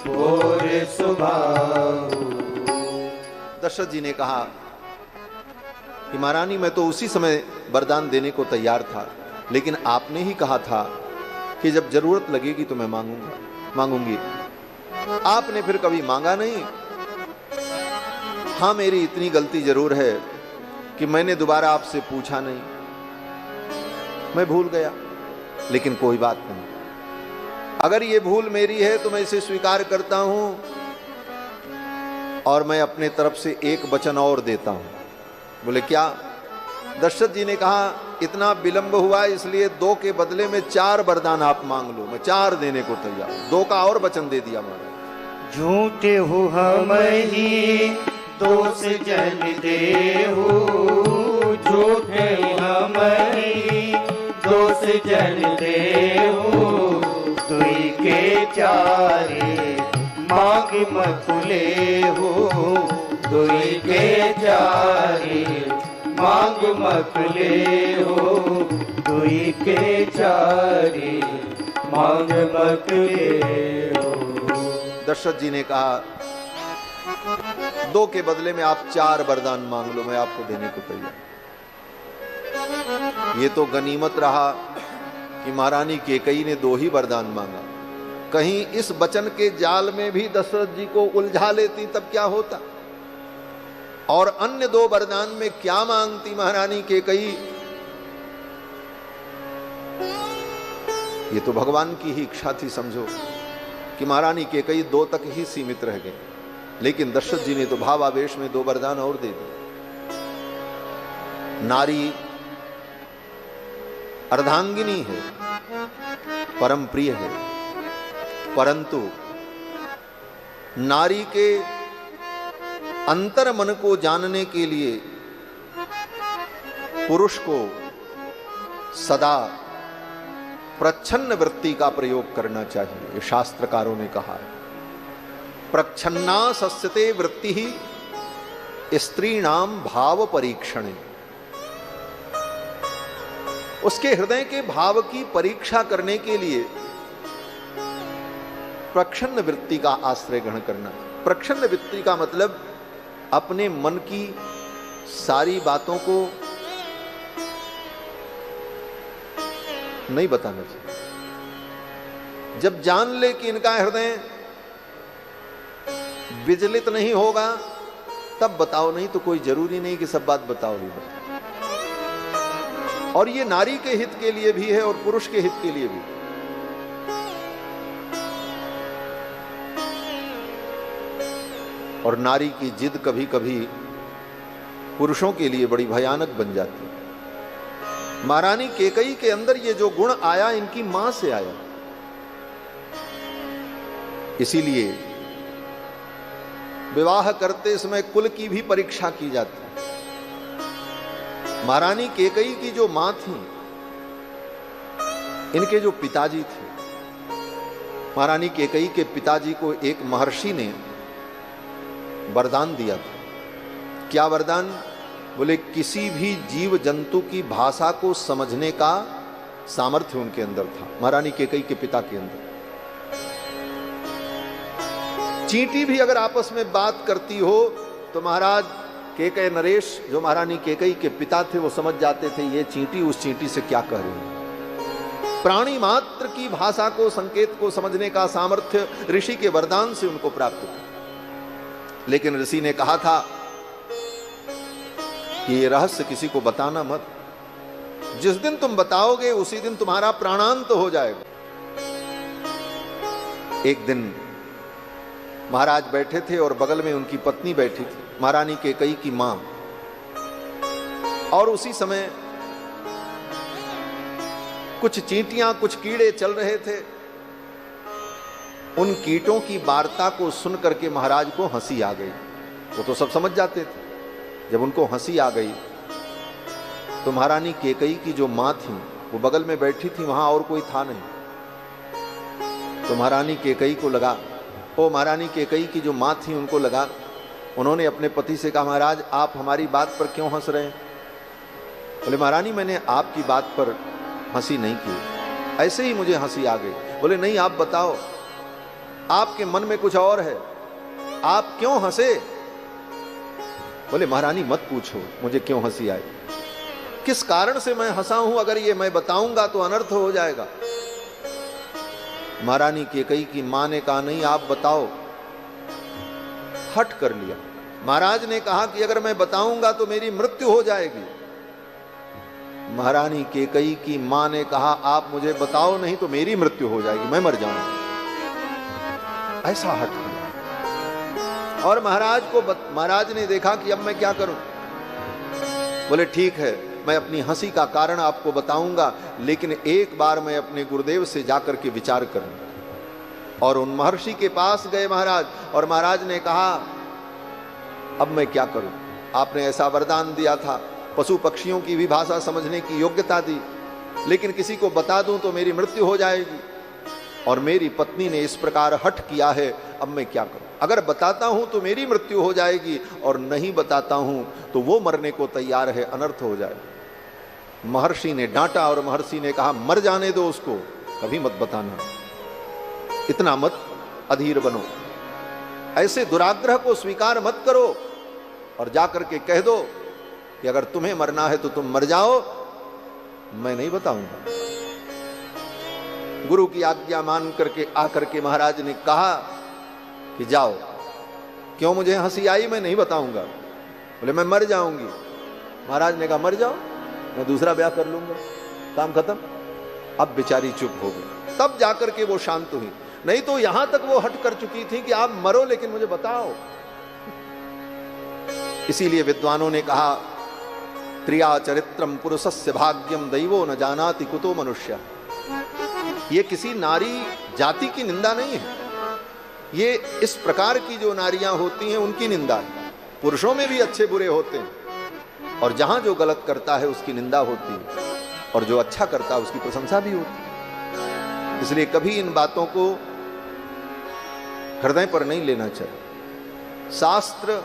भोर स्वभाऊ। दशरथ जी ने कहा कि महारानी मैं तो उसी समय वरदान देने को तैयार था, लेकिन आपने ही कहा था कि जब जरूरत लगेगी तो मैं मांगूंगी। आपने फिर कभी मांगा नहीं। हाँ, मेरी इतनी गलती जरूर है कि मैंने दोबारा आपसे पूछा नहीं, मैं भूल गया। लेकिन कोई बात नहीं, अगर ये भूल मेरी है तो मैं इसे स्वीकार करता हूं और मैं अपने तरफ से एक वचन और देता हूं। बोले क्या? दशरथ जी ने कहा, इतना विलंब हुआ इसलिए 2 के बदले में 4 वरदान आप मांग लो, मैं 4 देने को तैयार हूं। 2 का और वचन दे दिया महाराज। झूठे हो हम ही दोष जन देहु, झूठे हम ही दोष जन देहु, तुई के चारे मांग मकुले हो, दुई के चारे मांग मकुले हो, दुई के चारे मांग मकुले हो। दशरथ जी ने कहा, 2 के बदले में आप 4 वरदान मांग लो, मैं आपको देने को तैयार। ये तो गनीमत रहा कि महारानी कैकेयी ने 2 ही वरदान मांगा। कहीं इस वचन के जाल में भी दशरथ जी को उलझा लेती तब क्या होता? और अन्य 2 वरदान में क्या मांगती महारानी कैकेयी? ये तो भगवान की ही इच्छा थी, समझो कि महारानी कैकेयी 2 तक ही सीमित रह गई, लेकिन दशरथ जी ने तो भावावेश में 2 वरदान और दे दिए। नारी अर्धांगिनी है, परम प्रिय है, परंतु नारी के अंतर मन को जानने के लिए पुरुष को सदा प्रच्छन्न वृत्ति का प्रयोग करना चाहिए। ये शास्त्रकारों ने कहा है, प्रच्छन्ना सस्यते वृत्ति ही स्त्रीणाम भाव परीक्षणे। उसके हृदय के भाव की परीक्षा करने के लिए प्रच्छन्न वृत्ति का आश्रय ग्रहण करना। प्रच्छन्न वृत्ति का मतलब अपने मन की सारी बातों को नहीं बताना चाहिए। जब जान ले कि इनका हृदय विचलित नहीं होगा तब बताओ, नहीं तो कोई जरूरी नहीं कि सब बात बताओ ही बताओ। और ये नारी के हित के लिए भी है और पुरुष के हित के लिए भी। और नारी की जिद कभी कभी पुरुषों के लिए बड़ी भयानक बन जाती है। महारानी कैकेयी के अंदर ये जो गुण आया, इनकी मां से आया। इसीलिए विवाह करते समय कुल की भी परीक्षा की जाती है। महारानी कैकेयी की जो मां थी, इनके जो पिताजी थे, महारानी कैकेयी के पिताजी को एक महर्षि ने वरदान दिया था। क्या वरदान? बोले किसी भी जीव जंतु की भाषा को समझने का सामर्थ्य उनके अंदर था, महारानी कैकेयी के पिता के अंदर। चींटी भी अगर आपस में बात करती हो तो महाराज कैकेयी नरेश, जो महारानी कैकेयी के पिता थे, वो समझ जाते थे ये चींटी उस चींटी से क्या कह रही है। प्राणी मात्र की भाषा को, संकेत को समझने का सामर्थ्य ऋषि के वरदान से उनको प्राप्त था। लेकिन ऋषि ने कहा था कि ये रहस्य किसी को बताना मत, जिस दिन तुम बताओगे उसी दिन तुम्हारा प्राणांत हो जाएगा। एक दिन महाराज बैठे थे और बगल में उनकी पत्नी बैठी थी, महारानी कैकेयी की मां। और उसी समय कुछ चींटियां, कुछ कीड़े चल रहे थे। उन कीटों की वार्ता को सुन करके महाराज को हंसी आ गई। वो तो सब समझ जाते थे। जब उनको हंसी आ गई तो महारानी कैकेयी की जो मां थी वो बगल में बैठी थी, वहां और कोई था नहीं। तो महारानी कैकेयी को लगा, ओ महारानी कैकेयी की जो मां थी उनको लगा, उन्होंने अपने पति से कहा, महाराज आप हमारी बात पर क्यों हंस रहे हैं? बोले महारानी मैंने आपकी बात पर हंसी नहीं की, ऐसे ही मुझे हंसी आ गई। बोले नहीं आप बताओ, आपके मन में कुछ और है, आप क्यों हंसे? बोले महारानी मत पूछो मुझे क्यों हंसी आई, किस कारण से मैं हंसा हूं, अगर ये मैं बताऊंगा तो अनर्थ हो जाएगा। महारानी कैकेयी की मां ने कहा नहीं आप बताओ। हट कर लिया। महाराज ने कहा कि अगर मैं बताऊंगा तो मेरी मृत्यु हो जाएगी। महारानी कैकेयी की मां ने कहा आप मुझे बताओ नहीं तो मेरी मृत्यु हो जाएगी, मैं मर जाऊंगा। ऐसा हट किया। और महाराज ने देखा कि अब मैं क्या करूं। बोले ठीक है मैं अपनी हंसी का कारण आपको बताऊंगा, लेकिन एक बार मैं अपने गुरुदेव से जाकर के विचार करूंगा। और उन महर्षि के पास गए महाराज, और महाराज ने कहा अब मैं क्या करूं, आपने ऐसा वरदान दिया था, पशु पक्षियों की भी भाषा समझने की योग्यता दी, लेकिन किसी को बता दूं तो मेरी मृत्यु हो जाएगी, और मेरी पत्नी ने इस प्रकार हठ किया है, अब मैं क्या करूं। अगर बताता हूं तो मेरी मृत्यु हो जाएगी, और नहीं बताता हूं तो वो मरने को तैयार है, अनर्थ हो जाएगा। महर्षि ने डांटा और महर्षि ने कहा मर जाने दो उसको, कभी मत बताना, इतना मत अधीर बनो, ऐसे दुराग्रह को स्वीकार मत करो, और जाकर के कह दो कि अगर तुम्हें मरना है तो तुम मर जाओ, मैं नहीं बताऊंगा। गुरु की आज्ञा मान करके आकर के महाराज ने कहा कि जाओ। क्यों मुझे हंसी आई, मैं नहीं बताऊंगा। बोले मैं मर जाऊंगी। महाराज ने कहा मर जाओ, मैं दूसरा ब्याह कर लूंगा, काम खत्म। अब बेचारी चुप हो गई, तब जाकर के वो शांत हुई, नहीं तो यहां तक वो हट कर चुकी थी कि आप मरो लेकिन मुझे बताओ। इसीलिए विद्वानों ने कहा त्रिया चरित्रम पुरुषस्य भाग्यम दैवो न जानाति कुतो मनुष्य। ये किसी नारी जाति की निंदा नहीं है, ये इस प्रकार की जो नारियां होती हैं उनकी निंदा है। पुरुषों में भी अच्छे बुरे होते हैं, और जहां जो गलत करता है उसकी निंदा होती है, और जो अच्छा करता है उसकी प्रशंसा भी होती है। इसलिए कभी इन बातों को हृदय पर नहीं लेना चाहिए। शास्त्र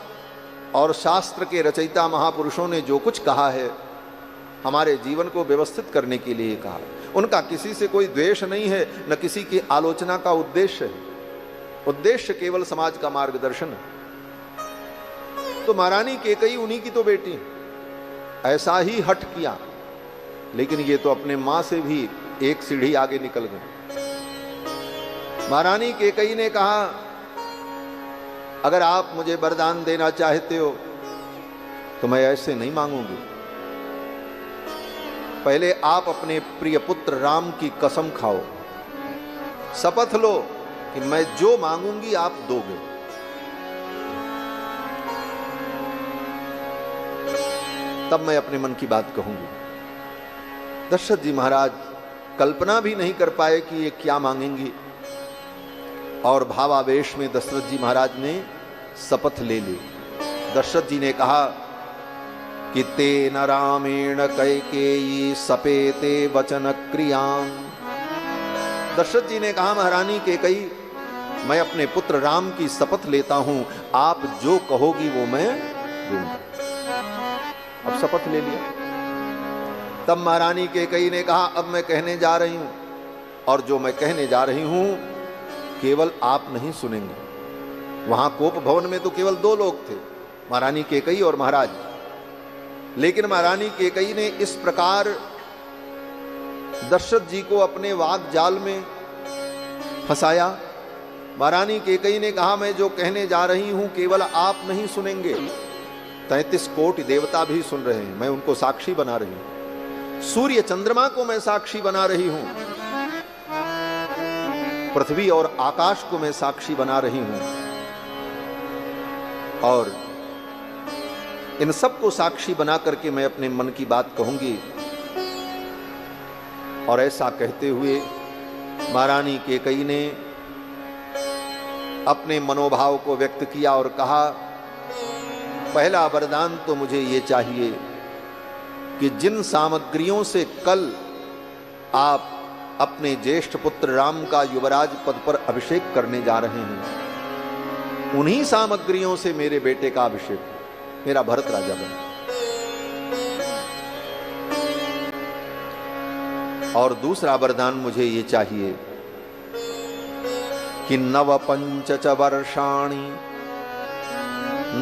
और शास्त्र के रचयिता महापुरुषों ने जो कुछ कहा है हमारे जीवन को व्यवस्थित करने के लिए कहा। उनका किसी से कोई द्वेष नहीं है, न किसी की आलोचना का उद्देश्य है। उद्देश्य केवल समाज का मार्गदर्शन है। तो महारानी कैकेयी उन्हीं की तो बेटी, ऐसा ही हठ किया, लेकिन ये तो अपने मां से भी एक सीढ़ी आगे निकल गए। महारानी कैकेयी ने कहा अगर आप मुझे वरदान देना चाहते हो तो मैं ऐसे नहीं मांगूंगी, पहले आप अपने प्रिय पुत्र राम की कसम खाओ, शपथ लो कि मैं जो मांगूंगी आप दोगे। तब मैं अपने मन की बात कहूंगी। दशरथ जी महाराज कल्पना भी नहीं कर पाए कि ये क्या मांगेंगी। और भावावेश में दशरथ जी महाराज ने शपथ ले ली। दशरथ जी ने कहा कि तेन रामेण कैकेयी सपेते वचन क्रियां। दशरथ जी ने कहा, महारानी कैकेयी, मैं अपने पुत्र राम की शपथ लेता हूं, आप जो कहोगी वो मैं दूंगा। अब शपथ ले लिया। तब महारानी कैकेयी ने कहा, अब मैं कहने जा रही हूं, और जो मैं कहने जा रही हूं केवल आप नहीं सुनेंगे। वहां कोप भवन में तो केवल 2 लोग थे, महारानी कैकेयी और महाराज। लेकिन महारानी कैकेयी ने इस प्रकार दशरथ जी को अपने वाक जाल में फंसाया। महारानी कैकेयी ने कहा, मैं जो कहने जा रही हूं केवल आप नहीं सुनेंगे, 33 कोटि देवता भी सुन रहे हैं। मैं उनको साक्षी बना रही हूं, सूर्य चंद्रमा को मैं साक्षी बना रही हूं, पृथ्वी और आकाश को मैं साक्षी बना रही हूं, और इन सबको साक्षी बना करके मैं अपने मन की बात कहूंगी। और ऐसा कहते हुए महारानी कैकेयी ने अपने मनोभाव को व्यक्त किया और कहा, पहला वरदान तो मुझे ये चाहिए कि जिन सामग्रियों से कल आप अपने ज्येष्ठ पुत्र राम का युवराज पद पर अभिषेक करने जा रहे हैं, उन्हीं सामग्रियों से मेरे बेटे का अभिषेक हो, मेरा भरत राजा बने। और दूसरा वरदान मुझे ये चाहिए कि 9 पंच वर्षाणि,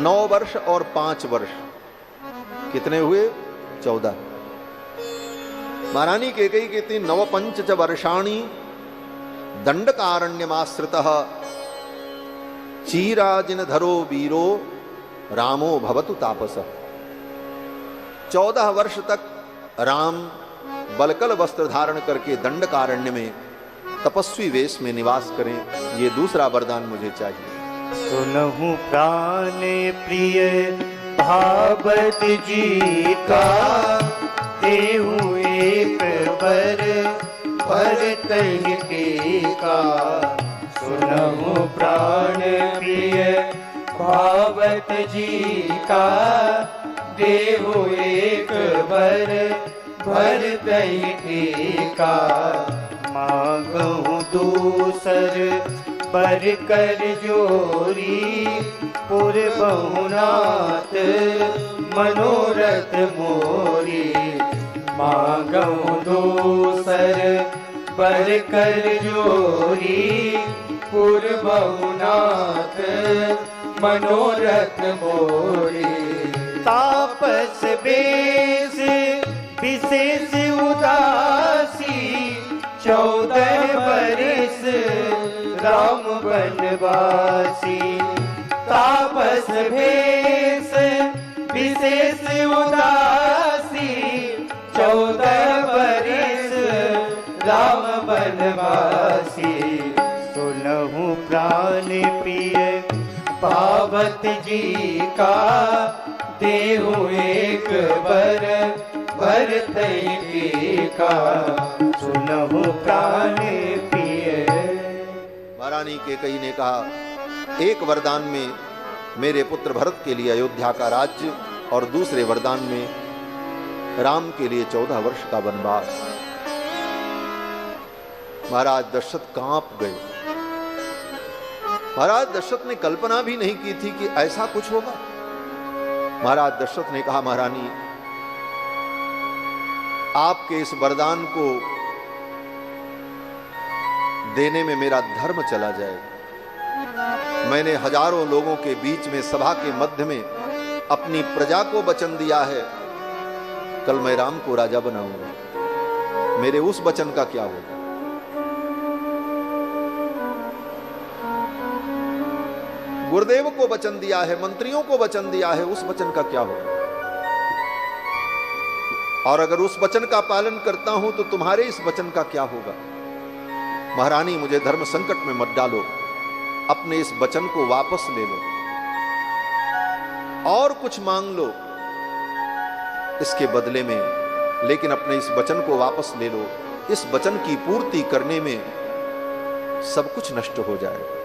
9 वर्ष और 5 वर्ष, कितने हुए? 14। महारानी कैकेयी कहती, 9 पंच वर्षाणि दंडकारण्यमाश्रितः चीराजिनधरो वीरो रामो भवतु तापसः। 14 वर्ष तक राम बलकल वस्त्र धारण करके दंडकारण्य में तपस्वी वेश में निवास करें। ये दूसरा वरदान मुझे चाहिए। सुनहु प्राण प्रिय भावत जी का, देहु एक बर भरतहि टीका। सुनहु प्राण प्रिय भावत जी का, देहु एक बर भरतहि टीका। मांगहु दूसर पर कर जोरी, पुर बहुनाथ मनोरथ मोरी। मांगहु दूसर पर कर जोरी, पुर बहुनाथ मनोरथ मोरी। तापस बेस विशेष उदासी, 14 बरिस राम बनवासी। तापस भेष विशेष उदासी, 14 बरिस राम बनवासी। सुनहु प्राण प्रिय भावत जी का, देहु एक बर भरतहि टीका। सुनहु प्राण प्रिय। महारानी कैकेयी ने कहा, एक वरदान में मेरे पुत्र भरत के लिए अयोध्या का राज्य, और दूसरे वरदान में राम के लिए 14 वर्ष का वनवास। महाराज दशरथ कांप गए। महाराज दशरथ ने कल्पना भी नहीं की थी कि ऐसा कुछ होगा। महाराज दशरथ ने कहा, महारानी आपके इस वरदान को देने में मेरा धर्म चला जाएगा। मैंने हजारों लोगों के बीच में सभा के मध्य में अपनी प्रजा को वचन दिया है, कल मैं राम को राजा बनाऊंगा। मेरे उस वचन का क्या होगा? गुरुदेव को वचन दिया है, मंत्रियों को वचन दिया है, उस वचन का क्या होगा? और अगर उस वचन का पालन करता हूं तो तुम्हारे इस वचन का क्या होगा? महारानी मुझे धर्म संकट में मत डालो, अपने इस वचन को वापस ले लो और कुछ मांग लो इसके बदले में, लेकिन अपने इस वचन को वापस ले लो। इस वचन की पूर्ति करने में सब कुछ नष्ट हो जाएगा।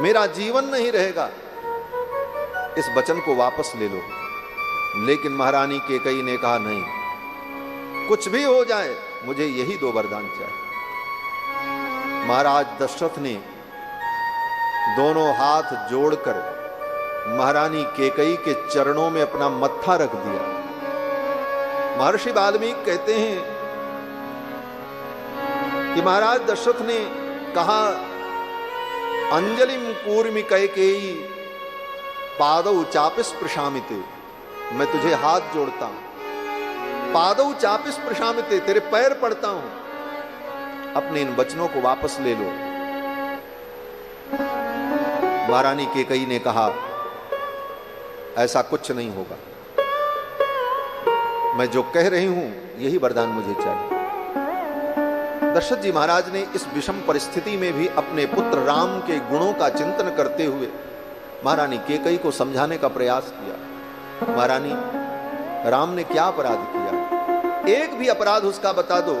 मेरा जीवन नहीं रहेगा, इस वचन को वापस ले लो। लेकिन महारानी कैकेयी ने कहा, नहीं, कुछ भी हो जाए मुझे यही 2 वरदान चाहिए। महाराज दशरथ ने दोनों हाथ जोड़कर महारानी कैकेयी के चरणों में अपना मत्था रख दिया। महर्षि वाल्मीकि कहते हैं कि महाराज दशरथ ने कहा, अंजलिम कूर्मि कैकेयी पादौ चापिस प्रशामिते, मैं तुझे हाथ जोड़ता हूं, पादौ चापिस प्रशामिते, तेरे पैर पड़ता हूं, अपने इन वचनों को वापस ले लो। महारानी कैकेयी ने कहा, ऐसा कुछ नहीं होगा, मैं जो कह रही हूं यही वरदान मुझे चाहिए। दशरथ जी महाराज ने इस विषम परिस्थिति में भी अपने पुत्र राम के गुणों का चिंतन करते हुए महारानी कैकेयी को समझाने का प्रयास किया। महारानी, राम ने क्या अपराध किया? एक भी अपराध उसका बता दो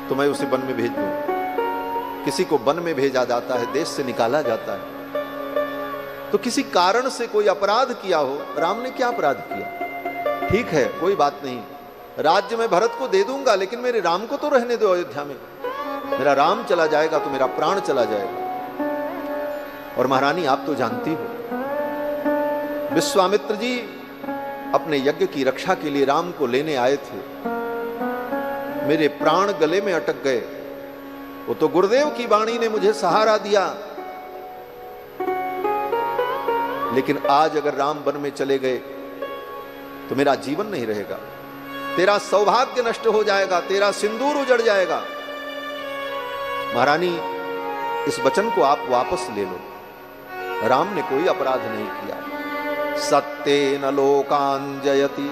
तो मैं उसे वन में भेज दूं। किसी को वन में भेजा जाता है, देश से निकाला जाता है, तो किसी कारण से कोई अपराध किया हो। राम ने क्या अपराध किया? ठीक है, कोई बात नहीं, राज्य में भरत को दे दूंगा, लेकिन मेरे राम को तो रहने दो अयोध्या में। मेरा राम चला जाएगा तो मेरा प्राण चला जाएगा। और महारानी, आप तो जानती हो, विश्वामित्र जी अपने यज्ञ की रक्षा के लिए राम को लेने आए थे, मेरे प्राण गले में अटक गए। वो तो गुरुदेव की वाणी ने मुझे सहारा दिया, लेकिन आज अगर राम वन में चले गए तो मेरा जीवन नहीं रहेगा, तेरा सौभाग्य नष्ट हो जाएगा, तेरा सिंदूर उजड़ जाएगा। महारानी, इस वचन को आप वापस ले लो। राम ने कोई अपराध नहीं किया। सत्येन लोकान जयति,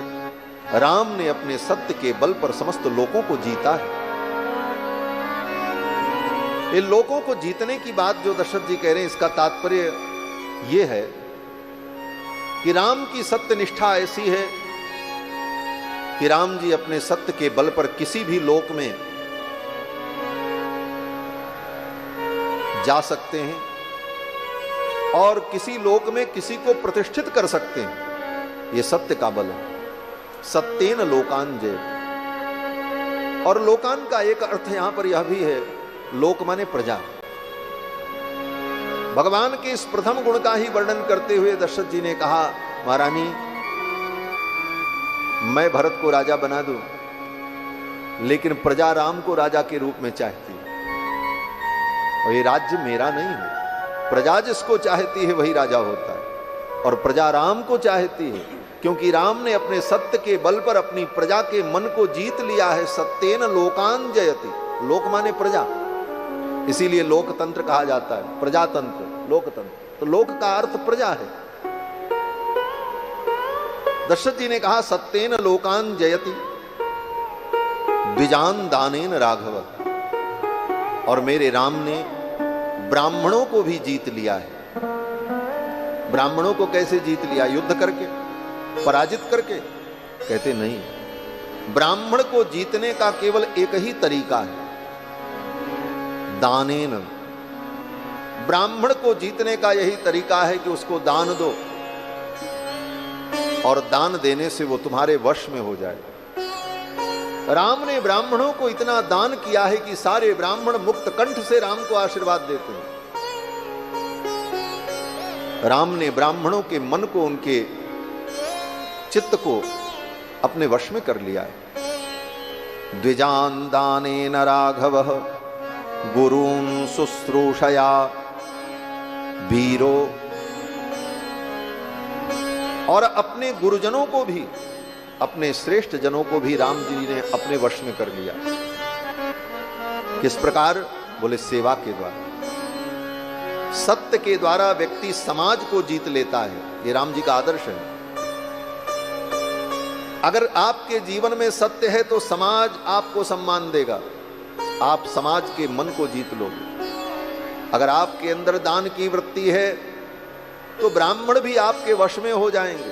राम ने अपने सत्य के बल पर समस्त लोगों को जीता है। इन लोगों को जीतने की बात जो दशरथ जी कह रहे हैं, इसका तात्पर्य यह है कि राम की सत्य निष्ठा ऐसी है कि राम जी अपने सत्य के बल पर किसी भी लोक में जा सकते हैं और किसी लोक में किसी को प्रतिष्ठित कर सकते हैं। यह सत्य का बल है। सत्येन लोकान जय। और लोकान का एक अर्थ यहां पर यह भी है, लोक माने प्रजा। भगवान के इस प्रथम गुण का ही वर्णन करते हुए दशरथ जी ने कहा, महारानी, मैं भरत को राजा बना दूं, लेकिन प्रजा राम को राजा के रूप में चाहती है, और ये राज्य मेरा नहीं है। प्रजा जिसको चाहती है वही राजा होता है, और प्रजा राम को चाहती है, क्योंकि राम ने अपने सत्य के बल पर अपनी प्रजा के मन को जीत लिया है। सत्येन लोकान जयति, लोक माने प्रजा, इसीलिए लोकतंत्र कहा जाता है, प्रजातंत्र, लोकतंत्र। तो लोक का अर्थ प्रजा है। दशरथ जी ने कहा, सत्येन लोकान जयति द्विजान दानेन राघव, और मेरे राम ने ब्राह्मणों को भी जीत लिया है। ब्राह्मणों को कैसे जीत लिया? युद्ध करके, पराजित करके? कहते नहीं, ब्राह्मण को जीतने का केवल एक ही तरीका है, दानेन। ब्राह्मण को जीतने का यही तरीका है कि उसको दान दो, और दान देने से वो तुम्हारे वश में हो जाए। राम ने ब्राह्मणों को इतना दान किया है कि सारे ब्राह्मण मुक्त कंठ से राम को आशीर्वाद देते हैं। राम ने ब्राह्मणों के मन को, उनके चित्त को अपने वश में कर लिया है। द्विजान दानेन राघवः गुरून् शुश्रूषया वीरो, और अपने गुरुजनों को भी, अपने श्रेष्ठ जनों को भी राम जी ने अपने वश में कर लिया। किस प्रकार? बोले, सेवा के द्वारा। सत्य के द्वारा व्यक्ति समाज को जीत लेता है। ये राम जी का आदर्श है। अगर आपके जीवन में सत्य है तो समाज आपको सम्मान देगा, आप समाज के मन को जीत लोगे। अगर आपके अंदर दान की वृत्ति है तो ब्राह्मण भी आपके वश में हो जाएंगे,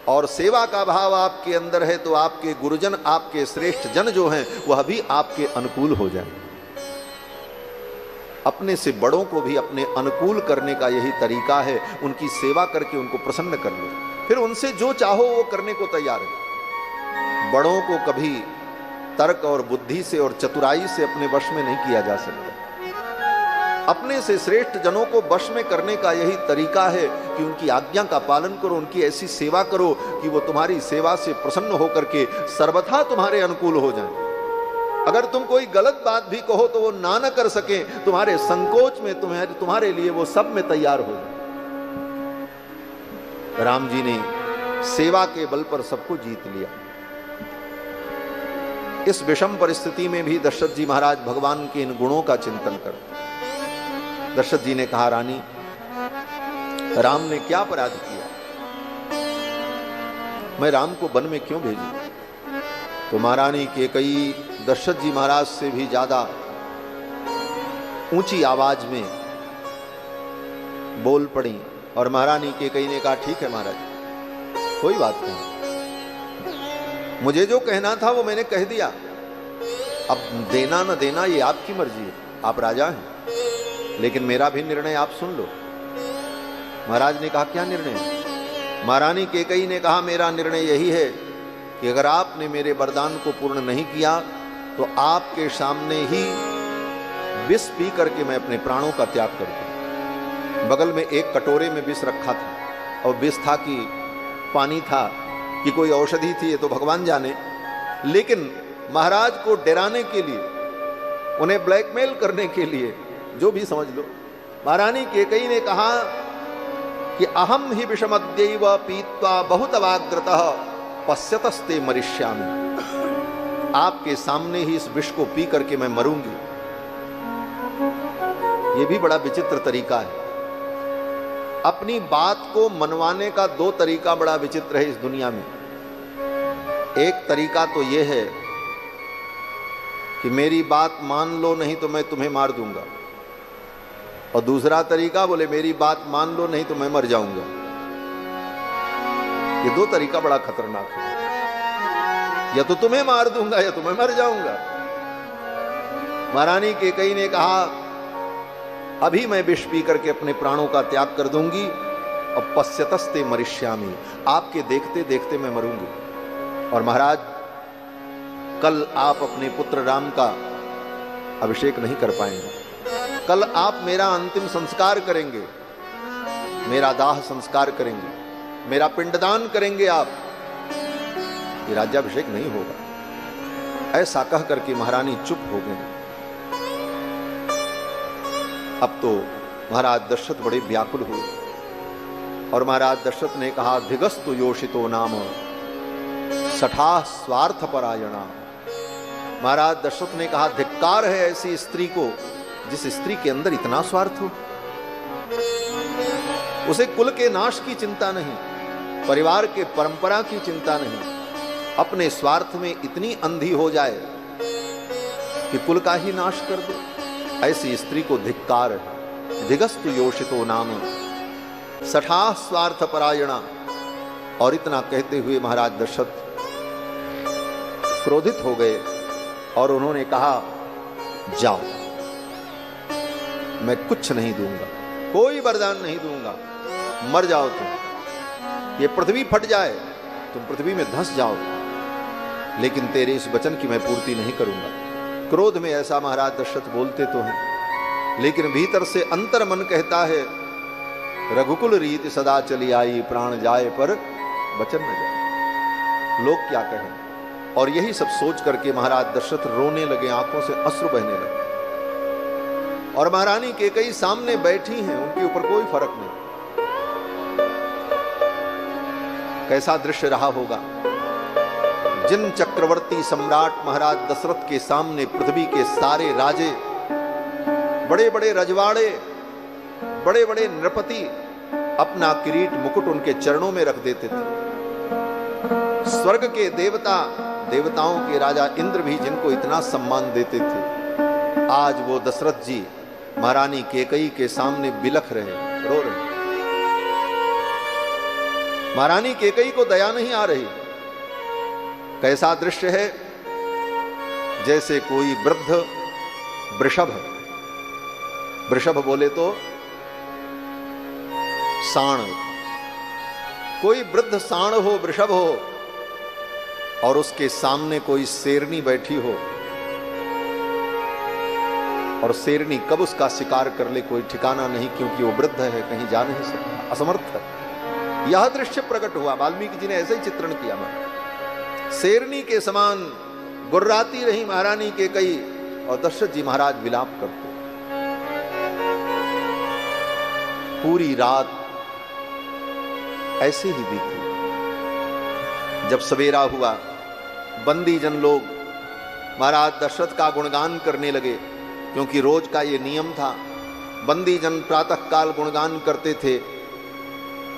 और सेवा का भाव आपके अंदर है तो आपके गुरुजन, आपके श्रेष्ठ जन जो हैं वह भी आपके अनुकूल हो जाएंगे। अपने से बड़ों को भी अपने अनुकूल करने का यही तरीका है। उनकी सेवा करके उनको प्रसन्न कर लो, फिर उनसे जो चाहो वो करने को तैयार है। बड़ों को कभी तर्क और बुद्धि से और चतुराई से अपने वश में नहीं किया जा सकता। अपने से श्रेष्ठ जनों को वश में करने का यही तरीका है कि उनकी आज्ञा का पालन करो, उनकी ऐसी सेवा करो कि वो तुम्हारी सेवा से प्रसन्न होकर के सर्वथा तुम्हारे अनुकूल हो जाएं। अगर तुम कोई गलत बात भी कहो तो वो ना न कर सके, तुम्हारे संकोच में तुम्हारे लिए वो सब में तैयार हो जाए। राम जी ने सेवा के बल पर सबको जीत लिया। इस विषम परिस्थिति में भी दशरथ जी महाराज भगवान के इन गुणों का चिंतन करते। दशरथ जी ने कहा, रानी, राम ने क्या अपराध किया? मैं राम को वन में क्यों भेजूं? तो महारानी कैकेयी दशरथ जी महाराज से भी ज्यादा ऊंची आवाज में बोल पड़ी और महारानी कैकेयी ने कहा, ठीक है महाराज, कोई बात नहीं, मुझे जो कहना था वो मैंने कह दिया। अब देना न देना ये आपकी मर्जी है, आप राजा हैं, लेकिन मेरा भी निर्णय आप सुन लो। महाराज ने कहा, क्या निर्णय? महारानी कैकेयी ने कहा, मेरा निर्णय यही है कि अगर आपने मेरे वरदान को पूर्ण नहीं किया तो आपके सामने ही विष पी करके मैं अपने प्राणों का त्याग कर दूं। बगल में एक कटोरे में विष रखा था और विष था कि पानी था कि कोई औषधि थी, ये तो भगवान जाने, लेकिन महाराज को डराने के लिए, उन्हें ब्लैकमेल करने के लिए, जो भी समझ लो, महारानी कैकेयी ने कहा कि अहम ही विषमद्यैव पीत्वा बहुतवाग्रतः पश्यतस्ते मरिष्यामि। आपके सामने ही इस विष को पी करके मैं मरूंगी। यह भी बड़ा विचित्र तरीका है। अपनी बात को मनवाने का दो तरीका बड़ा विचित्र है इस दुनिया में। एक तरीका तो यह है कि मेरी बात मान लो नहीं तो मैं तुम्हें मार दूंगा, और दूसरा तरीका बोले मेरी बात मान लो नहीं तो मैं मर जाऊंगा। ये दो तरीका बड़ा खतरनाक है। या तो तुम्हें मार दूंगा या तो मैं मर जाऊंगा। महारानी कैकेयी ने कहा, अभी मैं विष पी करके अपने प्राणों का त्याग कर दूंगी और पश्यतस्ते मरिष्यामि, आपके देखते देखते मैं मरूंगी। और महाराज, कल आप अपने पुत्र राम का अभिषेक नहीं कर पाएंगे। कल आप मेरा अंतिम संस्कार करेंगे, मेरा दाह संस्कार करेंगे, मेरा पिंडदान करेंगे आप, ये राज्याभिषेक नहीं होगा। ऐसा कह करके महारानी चुप हो गई। अब तो महाराज दशरथ बड़े व्याकुल हुए और महाराज दशरथ ने कहा, धिगस्तु योषितो नाम सठा स्वार्थ परायणा। महाराज दशरथ ने कहा, धिक्कार है ऐसी स्त्री को जिस स्त्री के अंदर इतना स्वार्थ हो। उसे कुल के नाश की चिंता नहीं, परिवार के परंपरा की चिंता नहीं, अपने स्वार्थ में इतनी अंधी हो जाए कि कुल का ही नाश कर दे। ऐसी स्त्री को धिक्कार है। धिगस्तु योषितो नाम सठा स्वार्थ परायणा। और इतना कहते हुए महाराज दशरथ क्रोधित हो गए और उन्होंने कहा, जाओ, मैं कुछ नहीं दूंगा, कोई वरदान नहीं दूंगा, मर जाओ तुम, ये पृथ्वी फट जाए, तुम पृथ्वी में धंस जाओ, लेकिन तेरे इस वचन की मैं पूर्ति नहीं करूंगा। क्रोध में ऐसा महाराज दशरथ बोलते तो हैं, लेकिन भीतर से अंतर मन कहता है, रघुकुल रीति सदा चली आई, प्राण जाए पर वचन न जाए, लोग क्या कहें। और यही सब सोच करके महाराज दशरथ रोने लगे, आंखों से अश्रु बहने लगे। और महारानी कैकेयी सामने बैठी हैं, उनके ऊपर कोई फर्क नहीं। कैसा दृश्य रहा होगा। जिन चक्रवर्ती सम्राट महाराज दशरथ के सामने पृथ्वी के सारे राजे, बड़े बड़े रजवाड़े, बड़े बड़े नृपति अपना किरीट मुकुट उनके चरणों में रख देते थे। स्वर्ग के देवता, देवताओं के राजा इंद्र भी जिनको इतना सम्मान देते थे, आज वो दशरथ जी महारानी कैकेयी के सामने बिलख रहे, रो रहे। महारानी कैकेयी को दया नहीं आ रही। कैसा दृश्य है, जैसे कोई वृद्ध वृषभ वृषभ बोले तो साण, कोई वृद्ध साण हो, वृषभ हो, और उसके सामने कोई शेरनी बैठी हो, और शेरनी कब उसका शिकार कर ले कोई ठिकाना नहीं, क्योंकि वो वृद्ध है, कहीं जा नहीं सकता, असमर्थ है। यह दृश्य प्रकट हुआ। वाल्मीकि जी ने ऐसे ही चित्रण किया। शेरनी के समान गुर्राती रही महारानी के कई, और दशरथ जी महाराज विलाप करते। पूरी रात ऐसे ही बीती। जब सवेरा हुआ, बंदी जन लोग महाराज दशरथ का गुणगान करने लगे, क्योंकि रोज का ये नियम था। बंदी जन प्रातः काल गुणगान करते थे,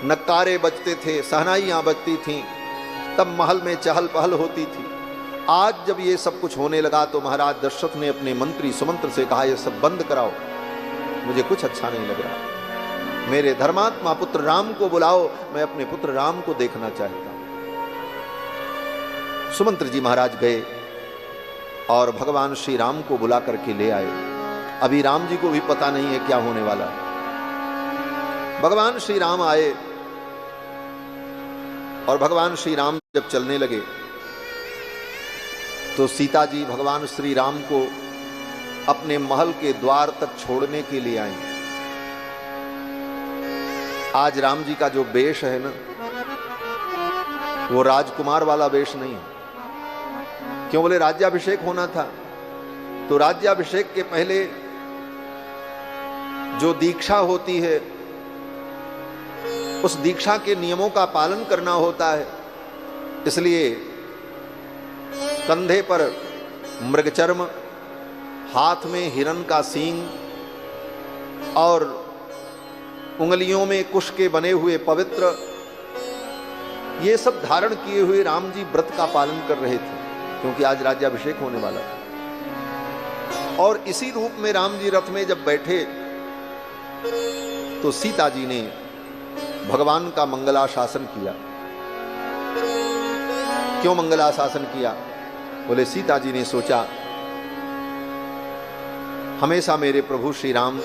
नक्कारे बजते थे, सहनाइयां बजती थीं, तब महल में चहल पहल होती थी। आज जब ये सब कुछ होने लगा तो महाराज दशरथ ने अपने मंत्री सुमंत्र से कहा, ये सब बंद कराओ, मुझे कुछ अच्छा नहीं लग रहा। मेरे धर्मात्मा पुत्र राम को बुलाओ, मैं अपने पुत्र राम को देखना चाहता हूं। सुमंत्र जी महाराज गए और भगवान श्री राम को बुला करके ले आए। अभी राम जी को भी पता नहीं है क्या होने वाला। भगवान श्री राम आए, और भगवान श्री राम जब चलने लगे तो सीता जी भगवान श्री राम को अपने महल के द्वार तक छोड़ने के लिए आई। आज राम जी का जो वेश है ना, वो राजकुमार वाला वेश नहीं है। क्यों बोले? राज्याभिषेक होना था, तो राज्याभिषेक के पहले जो दीक्षा होती है, उस दीक्षा के नियमों का पालन करना होता है। इसलिए कंधे पर मृगचर्म, हाथ में हिरण का सींग, और उंगलियों में कुश के बने हुए पवित्र, ये सब धारण किए हुए राम जी व्रत का पालन कर रहे थे, क्योंकि आज राज्याभिषेक होने वाला था। और इसी रूप में राम जी रथ में जब बैठे तो सीता जी ने भगवान का मंगलाशासन किया। क्यों मंगलाशासन किया? बोले सीता जी ने सोचा, हमेशा मेरे प्रभु श्री राम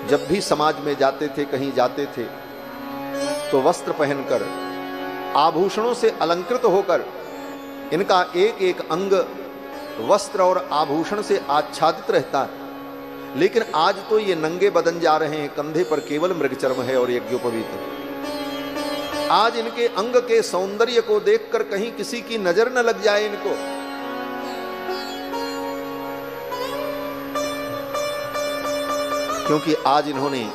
जब भी समाज में जाते थे, कहीं जाते थे, तो वस्त्र पहनकर, आभूषणों से अलंकृत होकर, इनका एक एक अंग वस्त्र और आभूषण से आच्छादित रहता है। लेकिन आज तो ये नंगे बदन जा रहे हैं, कंधे पर केवल मृगचर्म है और यज्ञोपवीत है। आज इनके अंग के सौंदर्य को देखकर कहीं किसी की नजर न लग जाए इनको। क्योंकि आज इन्होंने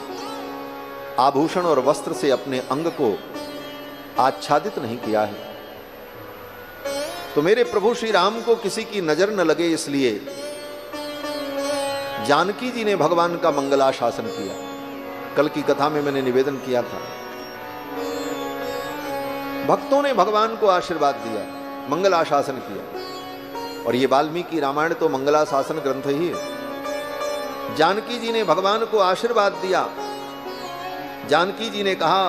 आभूषण और वस्त्र से अपने अंग को आच्छादित नहीं किया है, तो मेरे प्रभु श्री राम को किसी की नजर न लगे, इसलिए जानकी जी ने भगवान का मंगलाशासन किया। कल की कथा में मैंने निवेदन किया था, भक्तों ने भगवान को आशीर्वाद दिया, मंगलाशासन किया। और ये वाल्मीकि रामायण तो मंगलाशासन ग्रंथ ही है। जानकी जी ने भगवान को आशीर्वाद दिया। जानकी जी ने कहा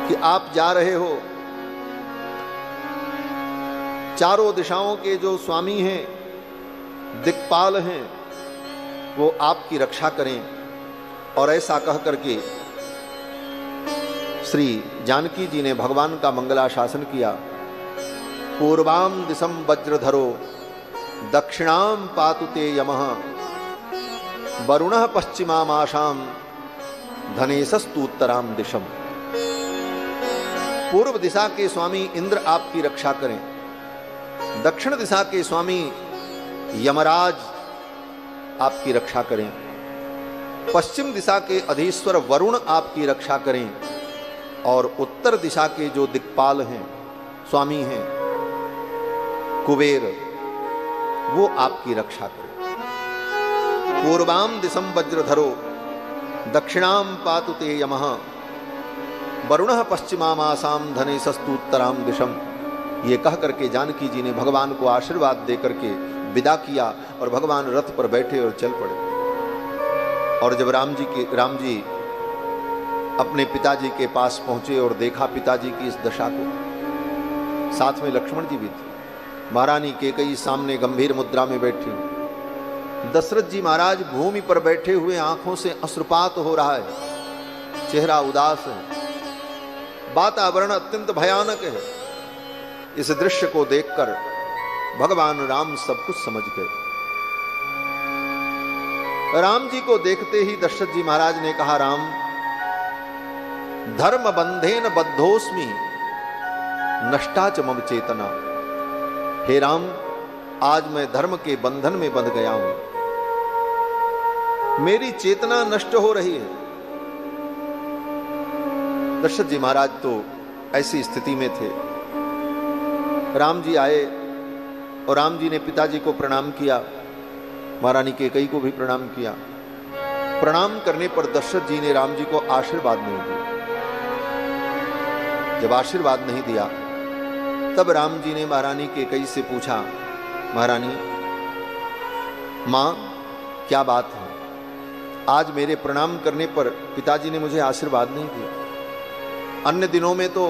कि आप जा रहे हो, चारों दिशाओं के जो स्वामी हैं, दिक्पाल हैं, वो आपकी रक्षा करें। और ऐसा कह करके श्री जानकी जी ने भगवान का मंगलाशासन किया। पूर्वाम दिशम वज्रधरो दक्षिणाम पातु ते यमः वरुणः पश्चिमामाशाम धनेशस्तु उत्तराम दिशम। पूर्व दिशा के स्वामी इंद्र आपकी रक्षा करें, दक्षिण दिशा के स्वामी यमराज आपकी रक्षा करें, पश्चिम दिशा के अधीश्वर वरुण आपकी रक्षा करें, और उत्तर दिशा के जो दिक्पाल हैं, स्वामी हैं, कुबेर, वो आपकी रक्षा करें। पूर्वाम दिशम वज्रधरो दक्षिणाम पातु ते यमः वरुणः पश्चिमामासाम धनेशस्तु उत्तराम दिशम। ये कह करके जानकी जी ने भगवान को आशीर्वाद दे करके विदा किया, और भगवान रथ पर बैठे और चल पड़े। और जब राम जी अपने पिताजी के पास पहुंचे और देखा पिताजी की इस दशा को, साथ में लक्ष्मण जी भी थे, महारानी कैकेयी सामने गंभीर मुद्रा में बैठी, दशरथ जी महाराज भूमि पर बैठे हुए आंखों से अश्रुपात हो रहा है, चेहरा उदास है, वातावरण अत्यंत भयानक है। इस दृश्य को देखकर भगवान राम सब कुछ समझ गए। राम जी को देखते ही दशरथ जी महाराज ने कहा, राम, धर्म बंधेन बद्धोस्मि नष्टा च मम चेतना। हे राम, आज मैं धर्म के बंधन में बंध गया हूं, मेरी चेतना नष्ट हो रही है। दशरथ जी महाराज तो ऐसी स्थिति में थे। राम जी आए और राम जी ने पिताजी को प्रणाम किया, महारानी कैकेयी को भी प्रणाम किया। प्रणाम करने पर दशरथ जी ने राम जी को आशीर्वाद नहीं दिया। जब आशीर्वाद नहीं दिया तब राम जी ने महारानी कैकेयी से पूछा, महारानी, मां, क्या बात है? आज मेरे प्रणाम करने पर पिताजी ने मुझे आशीर्वाद नहीं दिया। अन्य दिनों में तो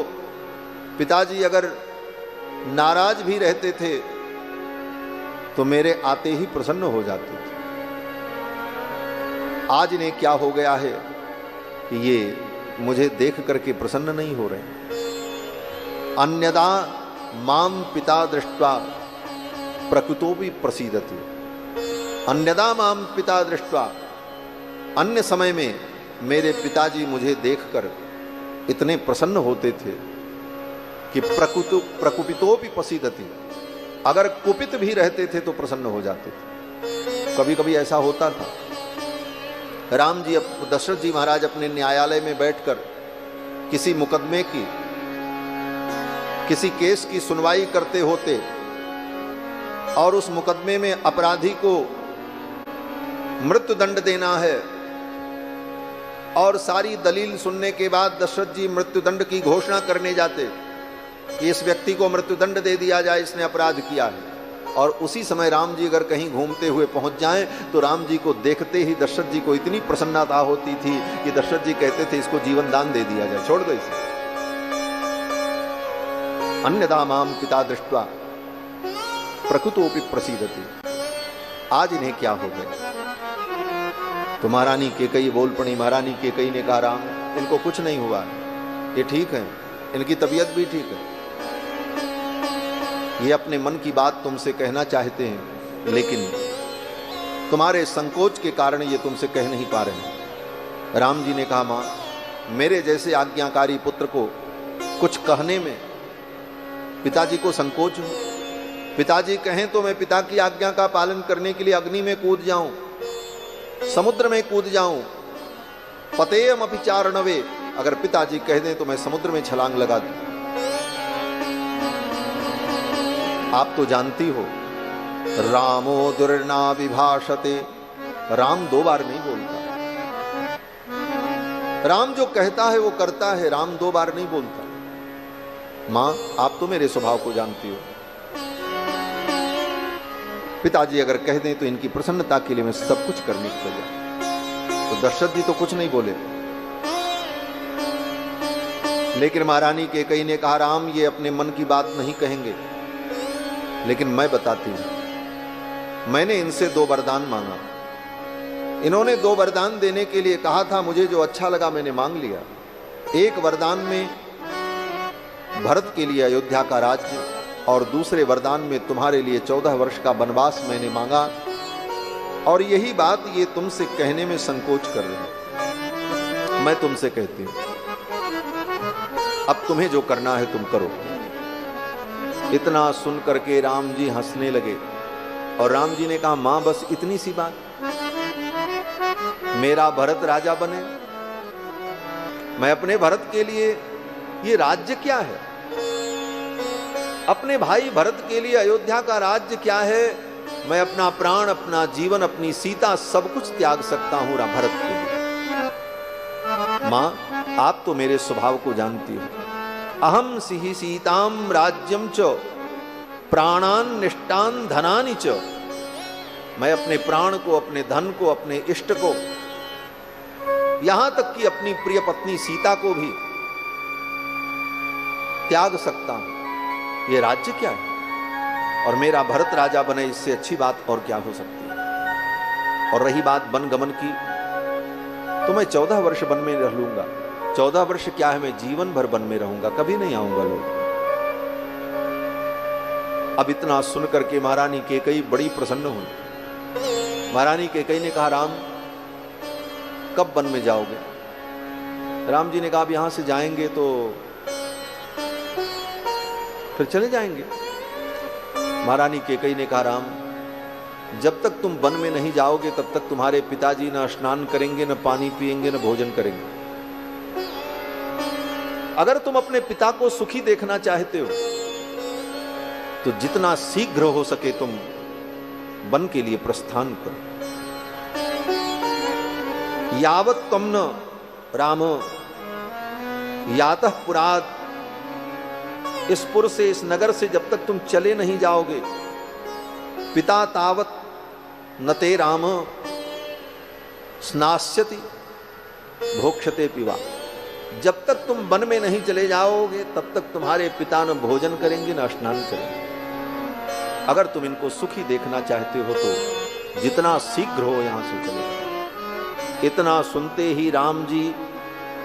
पिताजी अगर नाराज भी रहते थे तो मेरे आते ही प्रसन्न हो जाते थे। आज इन्हें क्या हो गया है कि ये मुझे देख करके प्रसन्न नहीं हो रहे। अन्यदा माम पिता दृष्ट्वा प्रकृतो भी प्रसीदति। अन्यदा माम पिता दृष्ट्वा, अन्य समय में मेरे पिताजी मुझे देखकर इतने प्रसन्न होते थे कि प्रकुपितो भी प्रसीदति, अगर कुपित भी रहते थे तो प्रसन्न हो जाते थे। कभी कभी ऐसा होता था। राम जी, दशरथ जी महाराज अपने न्यायालय में बैठकर किसी मुकदमे की, किसी केस की सुनवाई करते होते और उस मुकदमे में अपराधी को मृत्यु दंड देना है और सारी दलील सुनने के बाद दशरथ जी मृत्यु दंड की घोषणा करने जाते कि इस व्यक्ति को मृत्यु दंड दे दिया जाए, इसने अपराध किया है। और उसी समय राम जी अगर कहीं घूमते हुए पहुंच जाएं तो राम जी को देखते ही दशरथ जी को इतनी प्रसन्नता होती थी कि दशरथ जी कहते थे, इसको जीवन दान दे दिया जाए, छोड़ दो इसे। अन्यदा माम पिता दृष्ट्वा प्रकृतोपि प्रसीदति। आज इन्हें क्या हो गया? तो महारानी कैकेयी बोल पड़ी। महारानी कैकेयी ने कहा, राम, इनको कुछ नहीं हुआ, ये ठीक है, इनकी तबीयत भी ठीक है। ये अपने मन की बात तुमसे कहना चाहते हैं, लेकिन तुम्हारे संकोच के कारण ये तुमसे कह नहीं पा रहे हैं। राम जी ने कहा, मां, मेरे जैसे आज्ञाकारी पुत्र को कुछ कहने में पिताजी को संकोच हो। पिताजी कहें तो मैं पिता की आज्ञा का पालन करने के लिए अग्नि में कूद जाऊं, समुद्र में कूद जाऊं। पतेयम अपि चारणवे, अगर पिताजी कह दें तो मैं समुद्र में छलांग लगा दूं। आप तो जानती हो, रामो दुर्ना विभाषते, राम दो बार नहीं बोलता। राम जो कहता है वो करता है, राम दो बार नहीं बोलता। मां, आप तो मेरे स्वभाव को जानती हो। पिताजी अगर कह दें तो इनकी प्रसन्नता के लिए मैं सब कुछ करने को तैयार। तो दशरथ जी तो कुछ नहीं बोले, लेकिन महारानी कैकेयी ने कहा, राम, ये अपने मन की बात नहीं कहेंगे, लेकिन मैं बताती हूं। मैंने इनसे 2 वरदान मांगा। इन्होंने 2 वरदान देने के लिए कहा था, मुझे जो अच्छा लगा मैंने मांग लिया। एक वरदान में भरत के लिए अयोध्या का राज्य और दूसरे वरदान में तुम्हारे लिए 14 वर्ष का वनवास मैंने मांगा। और यही बात ये तुमसे कहने में संकोच कर रहे हैं। मैं तुमसे कहती हूं, अब तुम्हें जो करना है तुम करो। इतना सुन करके राम जी हंसने लगे और राम जी ने कहा, मां, बस इतनी सी बात, मेरा भरत राजा बने। मैं अपने भरत के लिए, ये राज्य क्या है? अपने भाई भरत के लिए अयोध्या का राज्य क्या है? मैं अपना प्राण, अपना जीवन, अपनी सीता सब कुछ त्याग सकता हूं भरत के लिए। मां, आप तो मेरे स्वभाव को जानती हो। अहम सिहि सीताम राज्यम च प्राणान निष्ठान धनानि च। मैं अपने प्राण को, अपने धन को, अपने इष्ट को, यहां तक कि अपनी प्रिय पत्नी सीता को भी त्याग सकता हूं। ये राज्य क्या है? और मेरा भरत राजा बने, इससे अच्छी बात और क्या हो सकती है? और रही बात वन गमन की, तो मैं 14 वर्ष वन में रह लूंगा। 14 वर्ष क्या है, मैं जीवन भर वन में रहूंगा, कभी नहीं आऊंगा लोग। अब इतना सुन करके महारानी कैकेयी बड़ी प्रसन्न हुई। महारानी कैकेयी ने कहा, राम कब वन में जाओगे? राम जी ने कहा, अब यहां से जाएंगे तो फिर चले जाएंगे। महारानी कैकेयी ने कहा, राम जब तक तुम वन में नहीं जाओगे तब तक तुम्हारे पिताजी न स्नान करेंगे, न पानी पिएंगे, न भोजन करेंगे। अगर तुम अपने पिता को सुखी देखना चाहते हो तो जितना शीघ्र हो सके तुम वन के लिए प्रस्थान करो। यावत त्वं न राम यातः पुरात्, इस पुर से, इस नगर से जब तक तुम चले नहीं जाओगे, पिता तावत न ते राम स्नास्यति भोक्ष्यते पिवा। जब तक तुम वन में नहीं चले जाओगे तब तक तुम्हारे पिता न भोजन करेंगे न स्नान करेंगे। अगर तुम इनको सुखी देखना चाहते हो तो जितना शीघ्र हो यहां से चले जाओ। इतना सुनते ही राम जी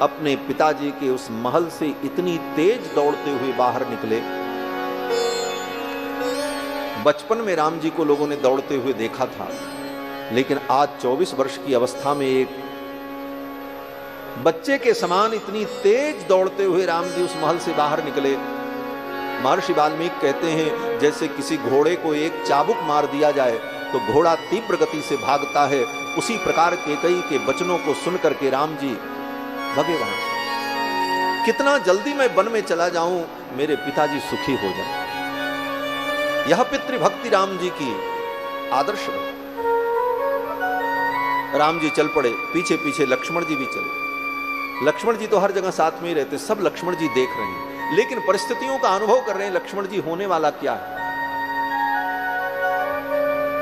अपने पिताजी के उस महल से इतनी तेज दौड़ते हुए बाहर निकले। बचपन में राम जी को लोगों ने दौड़ते हुए देखा था, लेकिन आज 24 वर्ष की अवस्था में एक बच्चे के समान इतनी तेज दौड़ते हुए राम जी उस महल से बाहर निकले। महर्षि वाल्मीकि कहते हैं, जैसे किसी घोड़े को एक चाबुक मार दिया जाए तो घोड़ा तीव्र गति से भागता है, उसी प्रकार कैकेयी के वचनों को सुन करके राम जी भगे वहां से। कितना जल्दी मैं वन में चला जाऊं, मेरे पिताजी सुखी हो जाए। यह पितृभक्ति राम जी की आदर्श है। राम जी चल पड़े, पीछे पीछे लक्ष्मण जी भी चले। लक्ष्मण जी तो हर जगह साथ में ही रहते, सब लक्ष्मण जी देख रहे हैं, लेकिन परिस्थितियों का अनुभव कर रहे हैं लक्ष्मण जी होने वाला क्या है।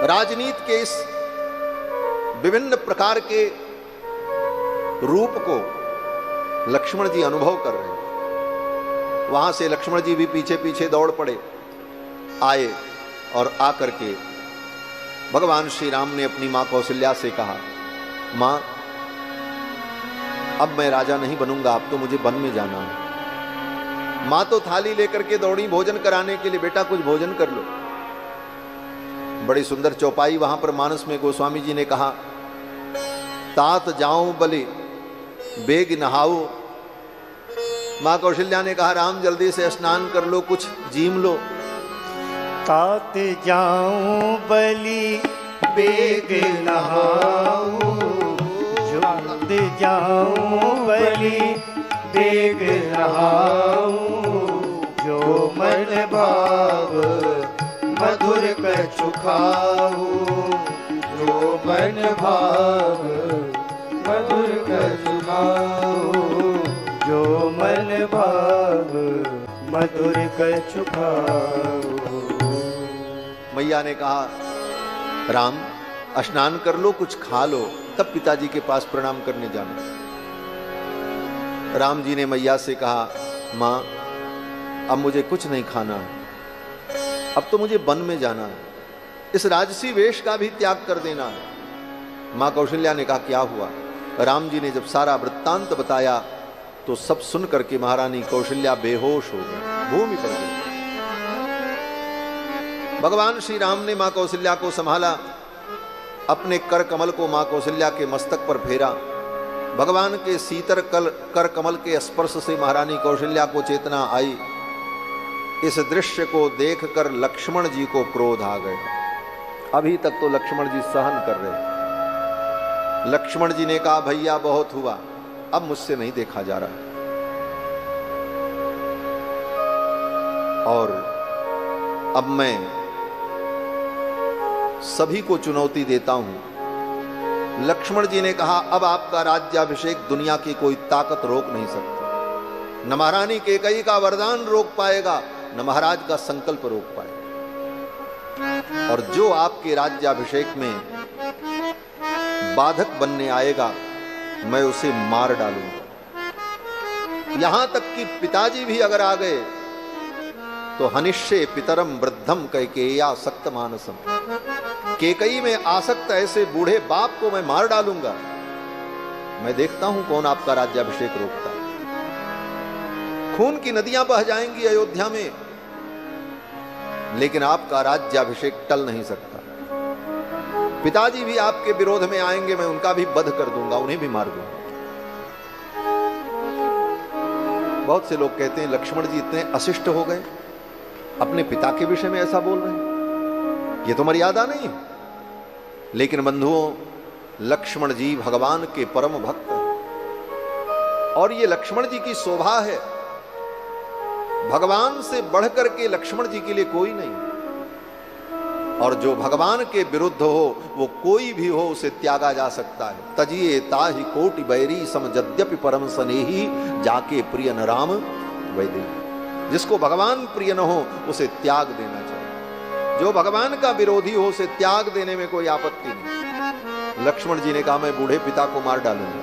राजनीति के इस विभिन्न प्रकार के रूप को लक्ष्मण जी अनुभव कर रहे हैं। वहां से लक्ष्मण जी भी पीछे पीछे दौड़ पड़े, आए और आकर के भगवान श्री राम ने अपनी मां कौशल्या से कहा, मां अब मैं राजा नहीं बनूंगा, अब तो मुझे वन में जाना है। मां तो थाली लेकर के दौड़ी भोजन कराने के लिए, बेटा कुछ भोजन कर लो। बड़ी सुंदर चौपाई वहां पर मानस में गोस्वामी जी ने कहा, तात जाऊं बलि बेग नहाओ। मां कौशल्या ने कहा, राम जल्दी से स्नान कर लो, कुछ जीम लो। तात जाऊं बलि बेग नहाऊं, झुंड जाऊं बलि बेग नहाऊं, जो मन भाव मधुर कछु खाऊं, जो मन भाव मधुर कछु खाऊं, जो मन भाव मधुर कछु खाऊं। मैया ने कहा, राम स्नान कर लो, कुछ खा लो, तब पिताजी के पास प्रणाम करने जाना। राम जी ने मैया से कहा, मां अब मुझे कुछ नहीं खाना है, अब तो मुझे वन में जाना है, इस राजसी वेश का भी त्याग कर देना है। मां कौशल्या ने कहा, क्या हुआ? राम जी ने जब सारा वृत्तांत बताया तो सब सुन करके महारानी कौशल्या बेहोश हो गई, भूमि पर गई। भगवान श्री राम ने मां कौशल्या को संभाला, अपने कर कमल को मां कौशल्या के मस्तक पर फेरा। भगवान के शीतल कर कमल के स्पर्श से महारानी कौशल्या को चेतना आई। इस दृश्य को देखकर लक्ष्मण जी को क्रोध आ गया। अभी तक तो लक्ष्मण जी सहन कर रहे। लक्ष्मण जी ने कहा, भैया बहुत हुआ, अब मुझसे नहीं देखा जा रहा, और अब मैं सभी को चुनौती देता हूं। लक्ष्मण जी ने कहा, अब आपका राज्याभिषेक दुनिया की कोई ताकत रोक नहीं सकती। न महारानी कैकेयी का वरदान रोक पाएगा, न महाराज का संकल्प रोक पाएगा, और जो आपके राज्याभिषेक में बाधक बनने आएगा मैं उसे मार डालूंगा। यहां तक कि पिताजी भी अगर आ गए तो हनिष्ये पितरम वृद्धम कैकेय्या सक्त मानसम। केकई में आसक्त ऐसे बूढ़े बाप को मैं मार डालूंगा। मैं देखता हूं कौन आपका राज्याभिषेक रोकता है। खून की नदियां बह जाएंगी अयोध्या में, लेकिन आपका राज्याभिषेक टल नहीं सकता। पिताजी भी आपके विरोध में आएंगे, मैं उनका भी वध कर दूंगा, उन्हें भी मार दूंगा। बहुत से लोग कहते हैं लक्ष्मण जी इतने अशिष्ट हो गए, अपने पिता के विषय में ऐसा बोल रहे हैं, ये तो मर्यादा नहीं है। लेकिन बंधुओं, लक्ष्मण जी भगवान के परम भक्त हैं, और ये लक्ष्मण जी की शोभा है। भगवान से बढ़कर के लक्ष्मण जी के लिए कोई नहीं, और जो भगवान के विरुद्ध हो वो कोई भी हो, उसे त्यागा जा सकता है। तजिए ताहि कोटि बैरी सम यद्यपि परम स्नेही, जाके प्रिय न राम वैदेही। जिसको भगवान प्रिय न हो उसे त्याग देना चाहिए। जो भगवान का विरोधी हो उसे त्याग देने में कोई आपत्ति नहीं। लक्ष्मण जी ने कहा मैं बूढ़े पिता को मार डालूंगा।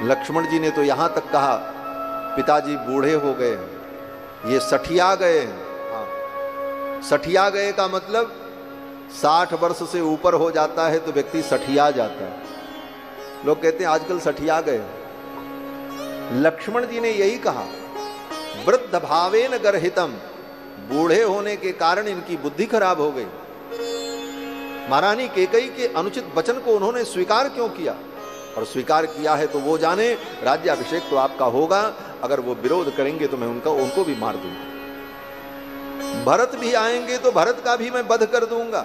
लक्ष्मण जी ने तो यहां तक कहा पिताजी बूढ़े हो गए, ये सठिया गए। सठिया गए का मतलब 60 वर्ष से ऊपर हो जाता है तो व्यक्ति सठिया जाता है। लोग कहते हैं आजकल सठिया गए। लक्ष्मण जी ने यही कहा, वृद्ध भावेन गर्हितम, बूढ़े होने के कारण इनकी बुद्धि खराब हो गई। महारानी केकई के अनुचित वचन को उन्होंने स्वीकार क्यों किया, और स्वीकार किया है तो वो जाने राज्याभिषेक तो आपका होगा। अगर वो विरोध करेंगे तो मैं उनको भी मार दूंगा। भरत भी आएंगे तो भरत का भी मैं वध कर दूंगा।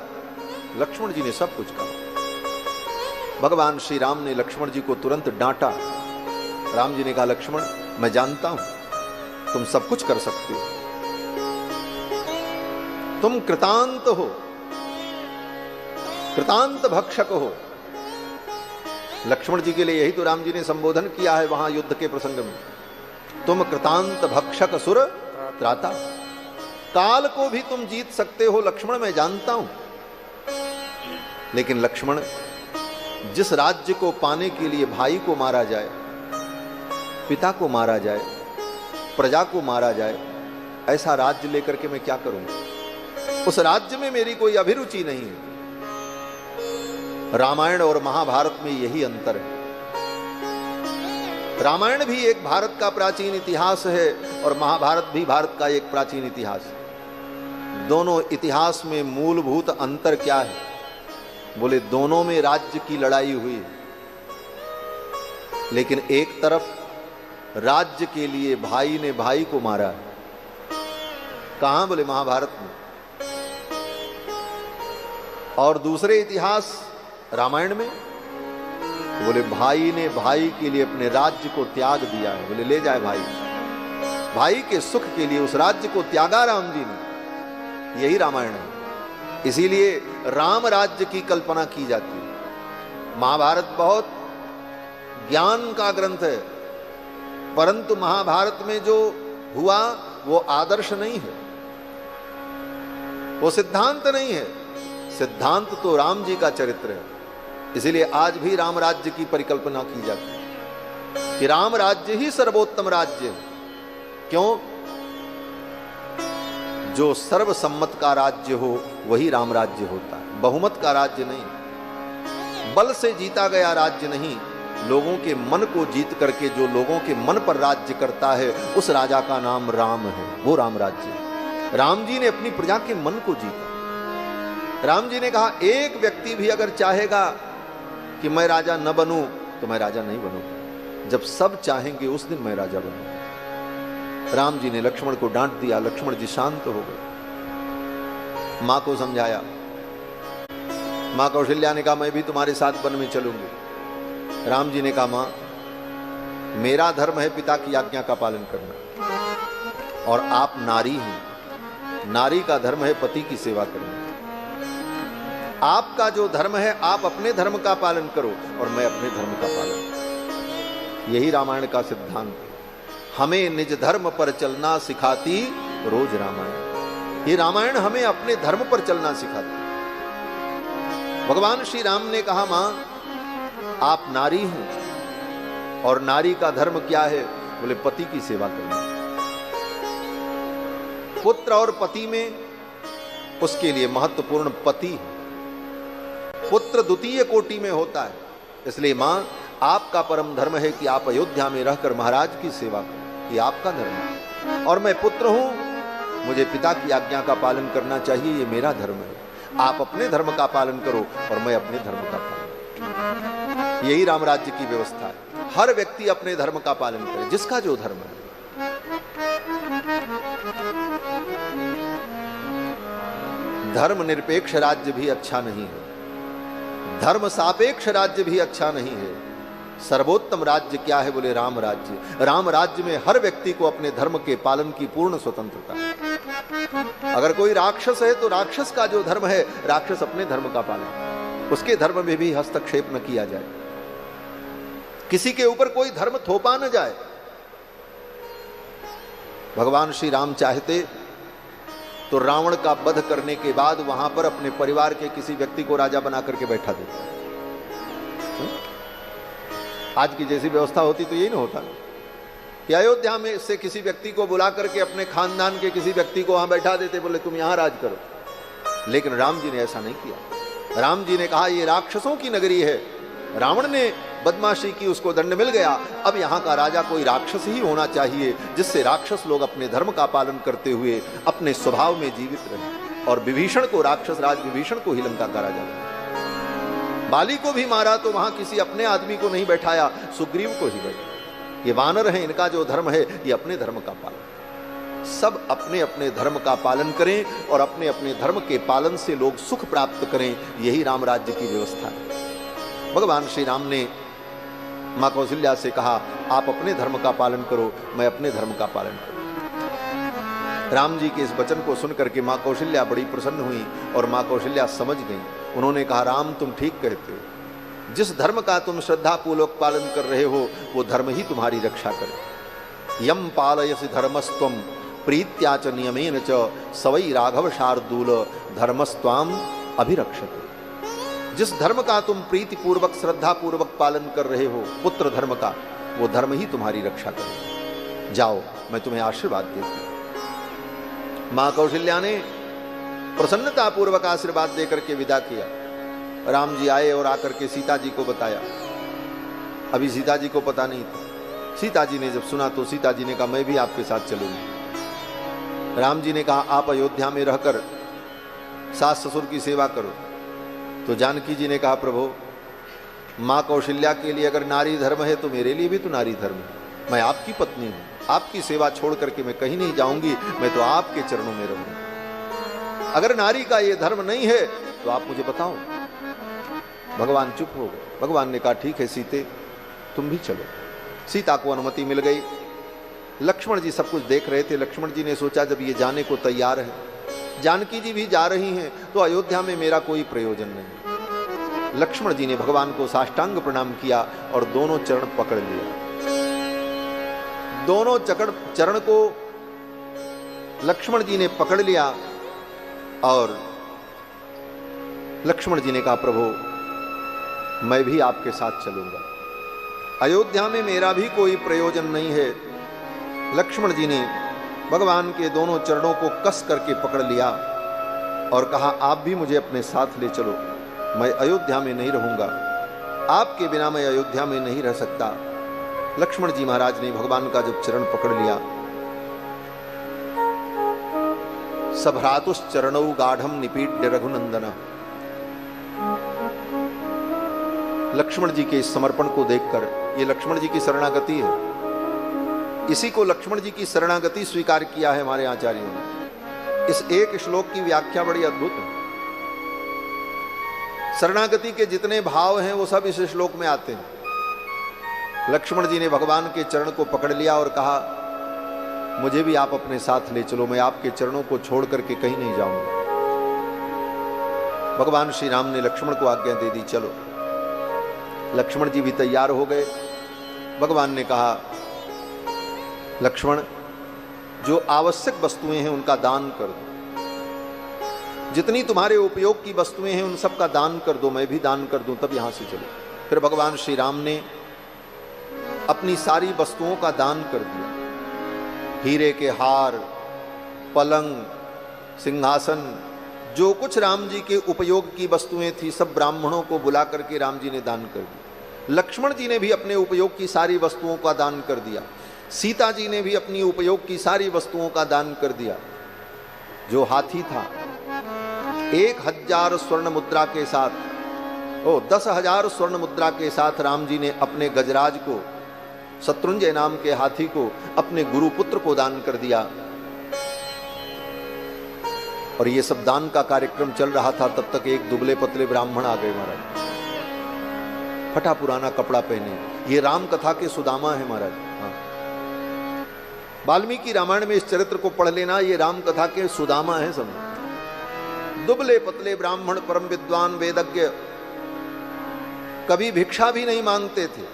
लक्ष्मण जी ने सब कुछ कहा। भगवान श्री राम ने लक्ष्मण जी को तुरंत डांटा। राम जी ने कहा लक्ष्मण मैं जानता हूं तुम सब कुछ कर सकते हो, तुम कृतांत हो, कृतांत भक्षक हो। लक्ष्मण जी के लिए यही तो राम जी ने संबोधन किया है वहां युद्ध के प्रसंग में, तुम कृतांत भक्षक सुर त्राता। काल को भी तुम जीत सकते हो लक्ष्मण, मैं जानता हूं। लेकिन लक्ष्मण, जिस राज्य को पाने के लिए भाई को मारा जाए, पिता को मारा जाए, प्रजा को मारा जाए, ऐसा राज्य लेकर के मैं क्या करूंगा? उस राज्य में मेरी कोई अभिरुचि नहीं है। रामायण और महाभारत में यही अंतर है। रामायण भी एक भारत का प्राचीन इतिहास है और महाभारत भी भारत का एक प्राचीन इतिहास है। दोनों इतिहास में मूलभूत अंतर क्या है? बोले दोनों में राज्य की लड़ाई हुई है, लेकिन एक तरफ राज्य के लिए भाई ने भाई को मारा है। कहां? बोले महाभारत में। और दूसरे इतिहास रामायण में बोले भाई ने भाई के लिए अपने राज्य को त्याग दिया है। बोले ले जाए भाई, भाई के सुख के लिए उस राज्य को त्यागा राम जी ने। यही रामायण है। इसीलिए राम राज्य की कल्पना की जाती है। महाभारत बहुत ज्ञान का ग्रंथ है, परंतु महाभारत में जो हुआ वो आदर्श नहीं है, वो सिद्धांत नहीं है। सिद्धांत तो राम जी का चरित्र है। इसीलिए आज भी राम राज्य की परिकल्पना की जाती है कि राम राज्य ही सर्वोत्तम राज्य है। क्यों? जो सर्वसम्मत का राज्य हो वही राम राज्य होता है, बहुमत का राज्य नहीं, बल से जीता गया राज्य नहीं। लोगों के मन को जीत करके जो लोगों के मन पर राज्य करता है उस राजा का नाम राम है, वो राम राज्य है। राम जी ने अपनी प्रजा के मन को जीता। राम जी ने कहा एक व्यक्ति भी अगर चाहेगा कि मैं राजा न बनूं तो मैं राजा नहीं बनूंगा, जब सब चाहेंगे उस दिन मैं राजा बनूंगा। राम जी ने लक्ष्मण को डांट दिया, लक्ष्मण जी शांत हो गए। मां को समझाया। मां कौशल्या ने कहा मैं भी तुम्हारे साथ वन में चलूंगी। राम जी ने कहा मां मेरा धर्म है पिता की आज्ञा का पालन करना, और आप नारी हैं, नारी का धर्म है पति की सेवा करना। आपका जो धर्म है आप अपने धर्म का पालन करो और मैं अपने धर्म का पालन करूं। यही रामायण का सिद्धांत है। हमें निज धर्म पर चलना सिखाती रोज रामायण। ये रामायण हमें अपने धर्म पर चलना सिखाती। भगवान श्री राम ने कहा मां आप नारी हैं और नारी का धर्म क्या है? बोले पति की सेवा करना। पुत्र और पति में उसके लिए महत्वपूर्ण पति है। पुत्र द्वितीय कोटि में होता है। इसलिए मां, आपका परम धर्म है कि आप अयोध्या में रहकर महाराज की सेवा करो, ये आपका धर्म है। और मैं पुत्र हूं, मुझे पिता की आज्ञा का पालन करना चाहिए, ये मेरा धर्म है। आप अपने धर्म का पालन करो और मैं अपने धर्म का पालन करूं। यही राम राज्य की व्यवस्था है। हर व्यक्ति अपने धर्म का पालन करे, जिसका जो धर्म है। धर्म निरपेक्ष राज्य भी अच्छा नहीं है, धर्म सापेक्ष राज्य भी अच्छा नहीं है। सर्वोत्तम राज्य क्या है? बोले राम राज्य। राम राज्य में हर व्यक्ति को अपने धर्म के पालन की पूर्ण स्वतंत्रता है। अगर कोई राक्षस है तो राक्षस का जो धर्म है, राक्षस अपने धर्म का पालन, उसके धर्म में भी हस्तक्षेप न किया जाए, किसी के ऊपर कोई धर्म थोपा न जाए। भगवान श्री राम चाहते तो रावण का वध करने के बाद वहां पर अपने परिवार के किसी व्यक्ति को राजा बना करके बैठा देते। आज की जैसी व्यवस्था होती तो यही ना होता कि अयोध्या में से किसी व्यक्ति को बुला करके अपने खानदान के किसी व्यक्ति को वहां बैठा देते, बोले तुम यहां राज करो। लेकिन राम जी ने ऐसा नहीं किया। राम जी ने कहा ये राक्षसों की नगरी है, रावण ने बदमाशी की, उसको दंड मिल गया, अब यहाँ का राजा कोई राक्षस ही होना चाहिए, जिससे राक्षस लोग अपने धर्म का पालन करते हुए अपने स्वभाव में जीवित रहे। और विभीषण को, राक्षस राज विभीषण को ही लंका का राजा बनाया। बाली को भी मारा तो वहां किसी अपने आदमी को नहीं बैठाया, सुग्रीव को ही बैठाया। ये वानर है, इनका जो धर्म है ये अपने धर्म का पालन। सब अपने अपने धर्म का पालन करें और अपने अपने धर्म के पालन से लोग सुख प्राप्त करें, यही राम राज्य की व्यवस्था है। भगवान श्री राम ने मां कौशल्या से कहा, आप अपने धर्म का पालन करो, मैं अपने धर्म का पालन करूं। राम जी के इस वचन को सुनकर के मां कौशल्या बड़ी प्रसन्न हुई और मां कौशल्या समझ गई। उन्होंने कहा, राम तुम ठीक कहते हो, जिस धर्म का तुम श्रद्धा पूर्वक पालन कर रहे हो वो धर्म ही तुम्हारी रक्षा करे। यम पालयसि धर्मस्त्वम प्रीत्या च नियमेन च सवै राघव शार्दूल धर्मस्त्वाम अभिरक्षते। जिस धर्म का तुम प्रीति पूर्वक श्रद्धा पूर्वक पालन कर रहे हो, पुत्र धर्म का, वो धर्म ही तुम्हारी रक्षा करे। जाओ, मैं तुम्हें आशीर्वाद देती हूं। मां कौशल्या ने प्रसन्नता पूर्वक आशीर्वाद देकर के विदा किया। राम जी आए और आकर के सीता जी को बताया। अभी सीता जी को पता नहीं था। सीता जी ने जब सुना तो सीता जी ने कहा, मैं भी आपके साथ चलूंगी। राम जी ने कहा, आप अयोध्या में रहकर सास ससुर की सेवा करो। तो जानकी जी ने कहा, प्रभु मां कौशल्या के लिए अगर नारी धर्म है तो मेरे लिए भी तो नारी धर्म है। मैं आपकी पत्नी हूं, आपकी सेवा छोड़ करके मैं कहीं नहीं जाऊंगी, मैं तो आपके चरणों में रहूंगी। अगर नारी का ये धर्म नहीं है तो आप मुझे बताओ। भगवान चुप हो गए। भगवान ने कहा, ठीक है सीते, तुम भी चलो। सीता को अनुमति मिल गई। लक्ष्मण जी सब कुछ देख रहे थे। लक्ष्मण जी ने सोचा, जब ये जाने को तैयार है, जानकी जी भी जा रही हैं, तो अयोध्या में मेरा कोई प्रयोजन नहीं। लक्ष्मण जी ने भगवान को साष्टांग प्रणाम किया और दोनों चरण पकड़ लिया। दोनों चरण को लक्ष्मण जी ने पकड़ लिया और लक्ष्मण जी ने कहा, प्रभु मैं भी आपके साथ चलूंगा, अयोध्या में मेरा भी कोई प्रयोजन नहीं है। लक्ष्मण जी ने भगवान के दोनों चरणों को कस करके पकड़ लिया और कहा, आप भी मुझे अपने साथ ले चलो, मैं अयोध्या में नहीं रहूंगा, आपके बिना मैं अयोध्या में नहीं रह सकता। लक्ष्मण जी महाराज ने भगवान का जब चरण पकड़ लिया, सभ्रातुश्चरणौ गाढ़म निपीड्य रघुनंदन। लक्ष्मण जी के इस समर्पण को देखकर, ये लक्ष्मण जी की शरणागति है, इसी को लक्ष्मण जी की शरणागति स्वीकार किया है हमारे आचार्यों ने। इस एक श्लोक की व्याख्या बड़ी अद्भुत है। शरणागति के जितने भाव हैं वो सब इस श्लोक में आते हैं। लक्ष्मण जी ने भगवान के चरण को पकड़ लिया और कहा, मुझे भी आप अपने साथ ले चलो, मैं आपके चरणों को छोड़ करके कहीं नहीं जाऊंगा। भगवान श्री राम ने लक्ष्मण को आज्ञा दे दी, चलो। लक्ष्मण जी भी तैयार हो गए। भगवान ने कहा, लक्ष्मण, जो आवश्यक वस्तुएं हैं उनका दान कर दो, जितनी तुम्हारे उपयोग की वस्तुएं हैं उन सब का दान कर दो, मैं भी दान कर दूं, तब यहां से चलो। फिर भगवान श्री राम ने अपनी सारी वस्तुओं का दान कर दिया। हीरे के हार, पलंग, सिंहासन, जो कुछ राम जी के उपयोग की वस्तुएं थी सब ब्राह्मणों को बुला करके राम जी ने दान कर दी। लक्ष्मण जी ने भी अपने उपयोग की सारी वस्तुओं का दान कर दिया। सीता जी ने भी अपनी उपयोग की सारी वस्तुओं का दान कर दिया। जो हाथी था 1000 स्वर्ण मुद्रा के साथ, 10,000 स्वर्ण मुद्रा के साथ राम जी ने अपने गजराज को, शत्रुंजय नाम के हाथी को, अपने गुरुपुत्र को दान कर दिया। और ये सब दान का कार्यक्रम चल रहा था, तब तक एक दुबले पतले ब्राह्मण आ गए महाराज, फटा पुराना कपड़ा पहने। ये राम कथा के सुदामा है महाराज। हाँ, वाल्मीकि रामायण में इस चरित्र को पढ़ लेना, ये राम कथा के सुदामा है सब। दुबले पतले ब्राह्मण, परम विद्वान, वेदज्ञ, कभी भिक्षा भी नहीं मांगते थे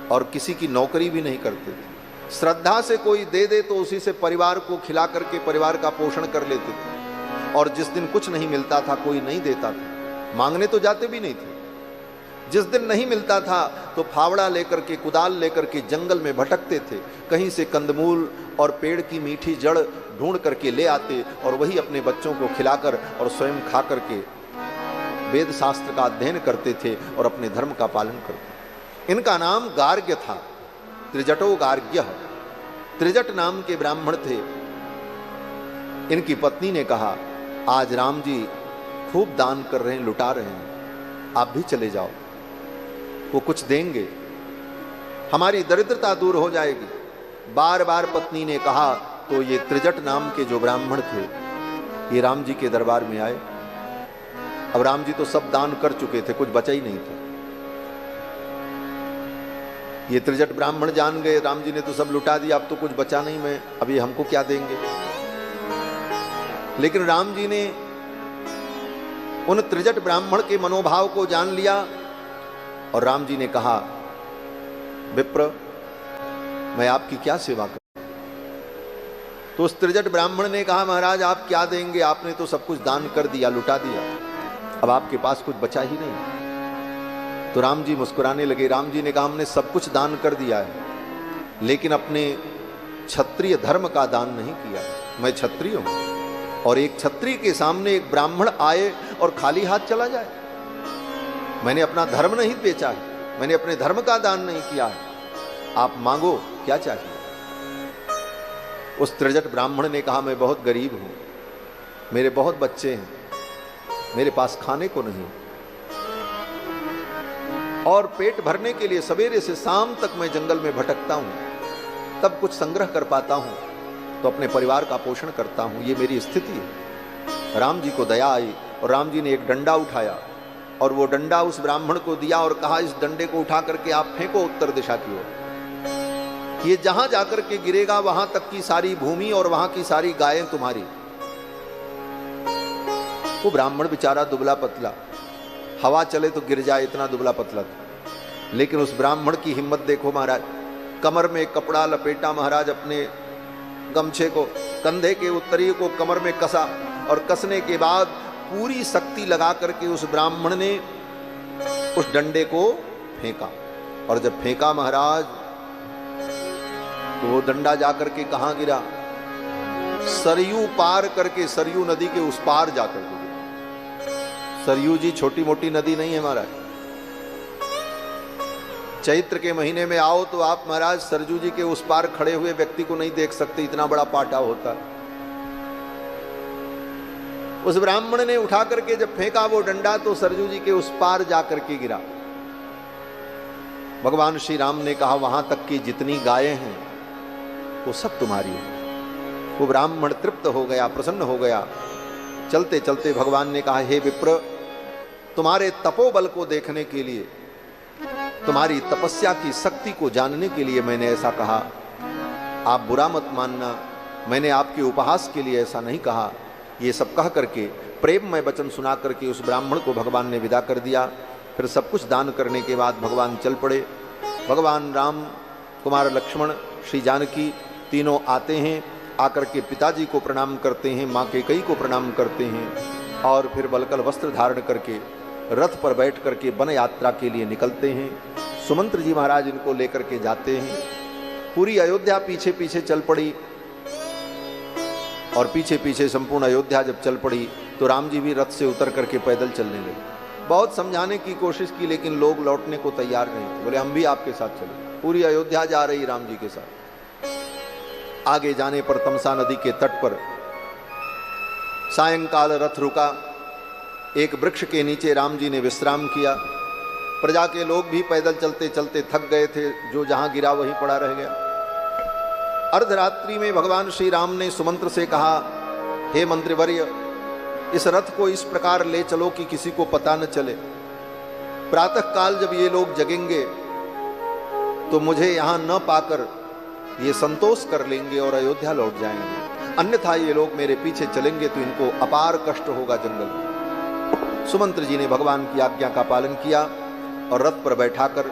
और किसी की नौकरी भी नहीं करते थे। श्रद्धा से कोई दे दे तो उसी से परिवार को खिला करके परिवार का पोषण कर लेते थे। और जिस दिन कुछ नहीं मिलता था, कोई नहीं देता था, मांगने तो जाते भी नहीं थे। जिस दिन नहीं मिलता था तो फावड़ा लेकर के, कुदाल लेकर के जंगल में भटकते थे, कहीं से कंदमूल और पेड़ की मीठी जड़ ढूंढ करके ले आते और वही अपने बच्चों को खिलाकर और स्वयं खा करके वेद शास्त्र का अध्ययन करते थे और अपने धर्म का पालन करते। इनका नाम गार्ग्य था, त्रिजटो गार्ग्य। त्रिजट नाम के ब्राह्मण थे। इनकी पत्नी ने कहा, आज राम जी खूब दान कर रहे हैं, लुटा रहे हैं, आप भी चले जाओ, वो कुछ देंगे, हमारी दरिद्रता दूर हो जाएगी। बार बार पत्नी ने कहा तो ये त्रिजट नाम के जो ब्राह्मण थे ये राम जी के दरबार में आए। अब राम जी तो सब दान कर चुके थे, कुछ बचा ही नहीं था। ये त्रिजट ब्राह्मण जान गए, राम जी ने तो सब लुटा दिया, अब तो कुछ बचा नहीं, मैं अब ये हमको क्या देंगे। लेकिन राम जी ने उन त्रिजट ब्राह्मण के मनोभाव को जान लिया और राम जी ने कहा, विप्र मैं आपकी क्या सेवा करूं। तो उस त्रिजट ब्राह्मण ने कहा, महाराज आप क्या देंगे, आपने तो सब कुछ दान कर दिया, लुटा दिया, अब आपके पास कुछ बचा ही नहीं। तो राम जी मुस्कुराने लगे। राम जी ने कहा, हमने सब कुछ दान कर दिया है, लेकिन अपने क्षत्रिय धर्म का दान नहीं किया। मैं क्षत्रिय हूं और एक क्षत्रिय के सामने एक ब्राह्मण आए और खाली हाथ चला जाए, मैंने अपना धर्म नहीं बेचा है, मैंने अपने धर्म का दान नहीं किया है, आप मांगो क्या चाहिए। उस त्रिजट ब्राह्मण ने कहा, मैं बहुत गरीब हूं, मेरे बहुत बच्चे हैं, मेरे पास खाने को नहीं, और पेट भरने के लिए सवेरे से शाम तक मैं जंगल में भटकता हूं, तब कुछ संग्रह कर पाता हूं तो अपने परिवार का पोषण करता हूं, ये मेरी स्थिति है। राम जी को दया आई और राम जी ने एक डंडा उठाया और वो डंडा उस ब्राह्मण को दिया और कहा, इस डंडे को उठा करके आप फेंको उत्तर दिशा की ओर, ये जहां जाकर के गिरेगा वहां तक की सारी भूमि और वहां की सारी गायें तुम्हारी। वो ब्राह्मण बेचारा दुबला पतला, हवा चले तो गिर जाए, इतना दुबला पतला था। लेकिन उस ब्राह्मण की हिम्मत देखो महाराज, कमर में कपड़ा लपेटा महाराज, अपने गमछे को, कंधे के उत्तरीय को कमर में कसा और कसने के बाद पूरी शक्ति लगा करके उस ब्राह्मण ने उस डंडे को फेंका। और जब फेंका महाराज तो वो डंडा जाकर के कहां गिरा, सरयू पार करके, सरयू नदी के उस पार जाकर के गिरा। सरयू जी छोटी मोटी नदी नहीं है महाराज। चैत्र के महीने में आओ तो आप महाराज सरयू जी के उस पार खड़े हुए व्यक्ति को नहीं देख सकते, इतना बड़ा पाटा होता है। उस ब्राह्मण ने उठा करके जब फेंका वो डंडा तो सरयू जी के उस पार जाकर के गिरा। भगवान श्री राम ने कहा, वहां तक की जितनी गायें हैं वो सब तुम्हारी है। वो ब्राह्मण तृप्त हो गया, प्रसन्न हो गया। चलते चलते भगवान ने कहा, हे विप्र, तुम्हारे तपोबल को देखने के लिए, तुम्हारी तपस्या की शक्ति को जानने के लिए मैंने ऐसा कहा, आप बुरा मत मानना, मैंने आपके उपहास के लिए ऐसा नहीं कहा। ये सब कह करके प्रेममय वचन सुना करके उस ब्राह्मण को भगवान ने विदा कर दिया। फिर सब कुछ दान करने के बाद भगवान चल पड़े। भगवान राम, कुमार लक्ष्मण, श्री जानकी तीनों आते हैं, आकर के पिताजी को प्रणाम करते हैं, माँ कैकेयी को प्रणाम करते हैं और फिर बलकल वस्त्र धारण करके रथ पर बैठ करके वन यात्रा के लिए निकलते हैं। सुमंत्र जी महाराज इनको लेकर के जाते हैं। पूरी अयोध्या पीछे पीछे चल पड़ी। और पीछे पीछे संपूर्ण अयोध्या जब चल पड़ी तो राम जी भी रथ से उतर करके पैदल चलने लगे। बहुत समझाने की कोशिश की लेकिन लोग लौटने को तैयार नहीं थे। बोले हम भी आपके साथ चले। पूरी अयोध्या जा रही राम जी के साथ। आगे जाने पर तमसा नदी के तट पर सायंकाल रथ रुका। एक वृक्ष के नीचे राम जी ने विश्राम किया। प्रजा के लोग भी पैदल चलते चलते थक गए थे, जो जहां गिरा वहीं पड़ा रह गया। अर्धरात्रि में भगवान श्री राम ने सुमंत्र से कहा, हे मंत्रिवर्य, इस रथ को इस प्रकार ले चलो कि किसी को पता न चले। प्रातः काल जब ये लोग जगेंगे तो मुझे यहां न पाकर ये संतोष कर लेंगे और अयोध्या लौट जाएंगे, अन्यथा ये लोग मेरे पीछे चलेंगे तो इनको अपार कष्ट होगा जंगल में। सुमंत्र जी ने भगवान की आज्ञा का पालन किया और रथ पर बैठाकर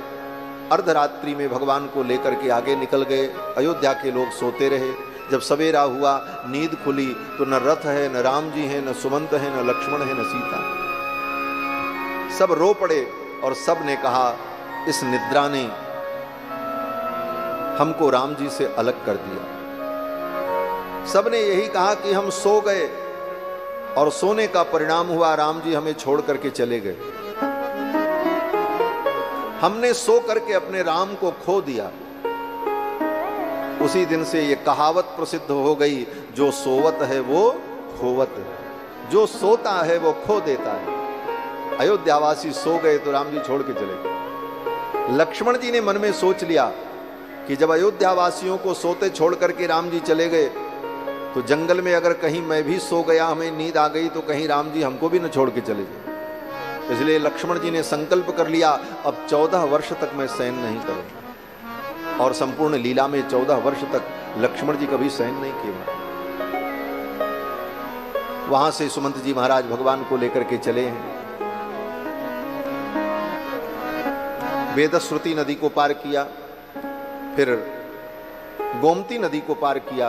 अर्धरात्रि में भगवान को लेकर के आगे निकल गए। अयोध्या के लोग सोते रहे। जब सवेरा हुआ, नींद खुली तो न रथ है, न राम जी हैं, न सुमंत है, न लक्ष्मण है, न सीता। सब रो पड़े और सब ने कहा, इस निद्रा ने हमको राम जी से अलग कर दिया। सब ने यही कहा कि हम सो गए और सोने का परिणाम हुआ राम जी हमें छोड़ करके चले गए। हमने सो करके अपने राम को खो दिया। उसी दिन से ये कहावत प्रसिद्ध हो गई, जो सोवत है वो खोवत है, जो सोता है वो खो देता है। अयोध्यावासी सो गए तो राम जी छोड़ के चले गए। लक्ष्मण जी ने मन में सोच लिया कि जब अयोध्यावासियों को सोते छोड़ करके राम जी चले गए तो जंगल में अगर कहीं मैं भी सो गया, हमें नींद आ गई, तो कहीं राम जी हमको भी न छोड़ के चले जाए। इसलिए लक्ष्मण जी ने संकल्प कर लिया, अब 14 वर्ष तक मैं शयन नहीं करूंगा। और संपूर्ण लीला में 14 वर्ष तक लक्ष्मण जी कभी शयन नहीं किए। वहां से सुमंत जी महाराज भगवान को लेकर के चले हैं। वेदश्रुति नदी को पार किया, फिर गोमती नदी को पार किया।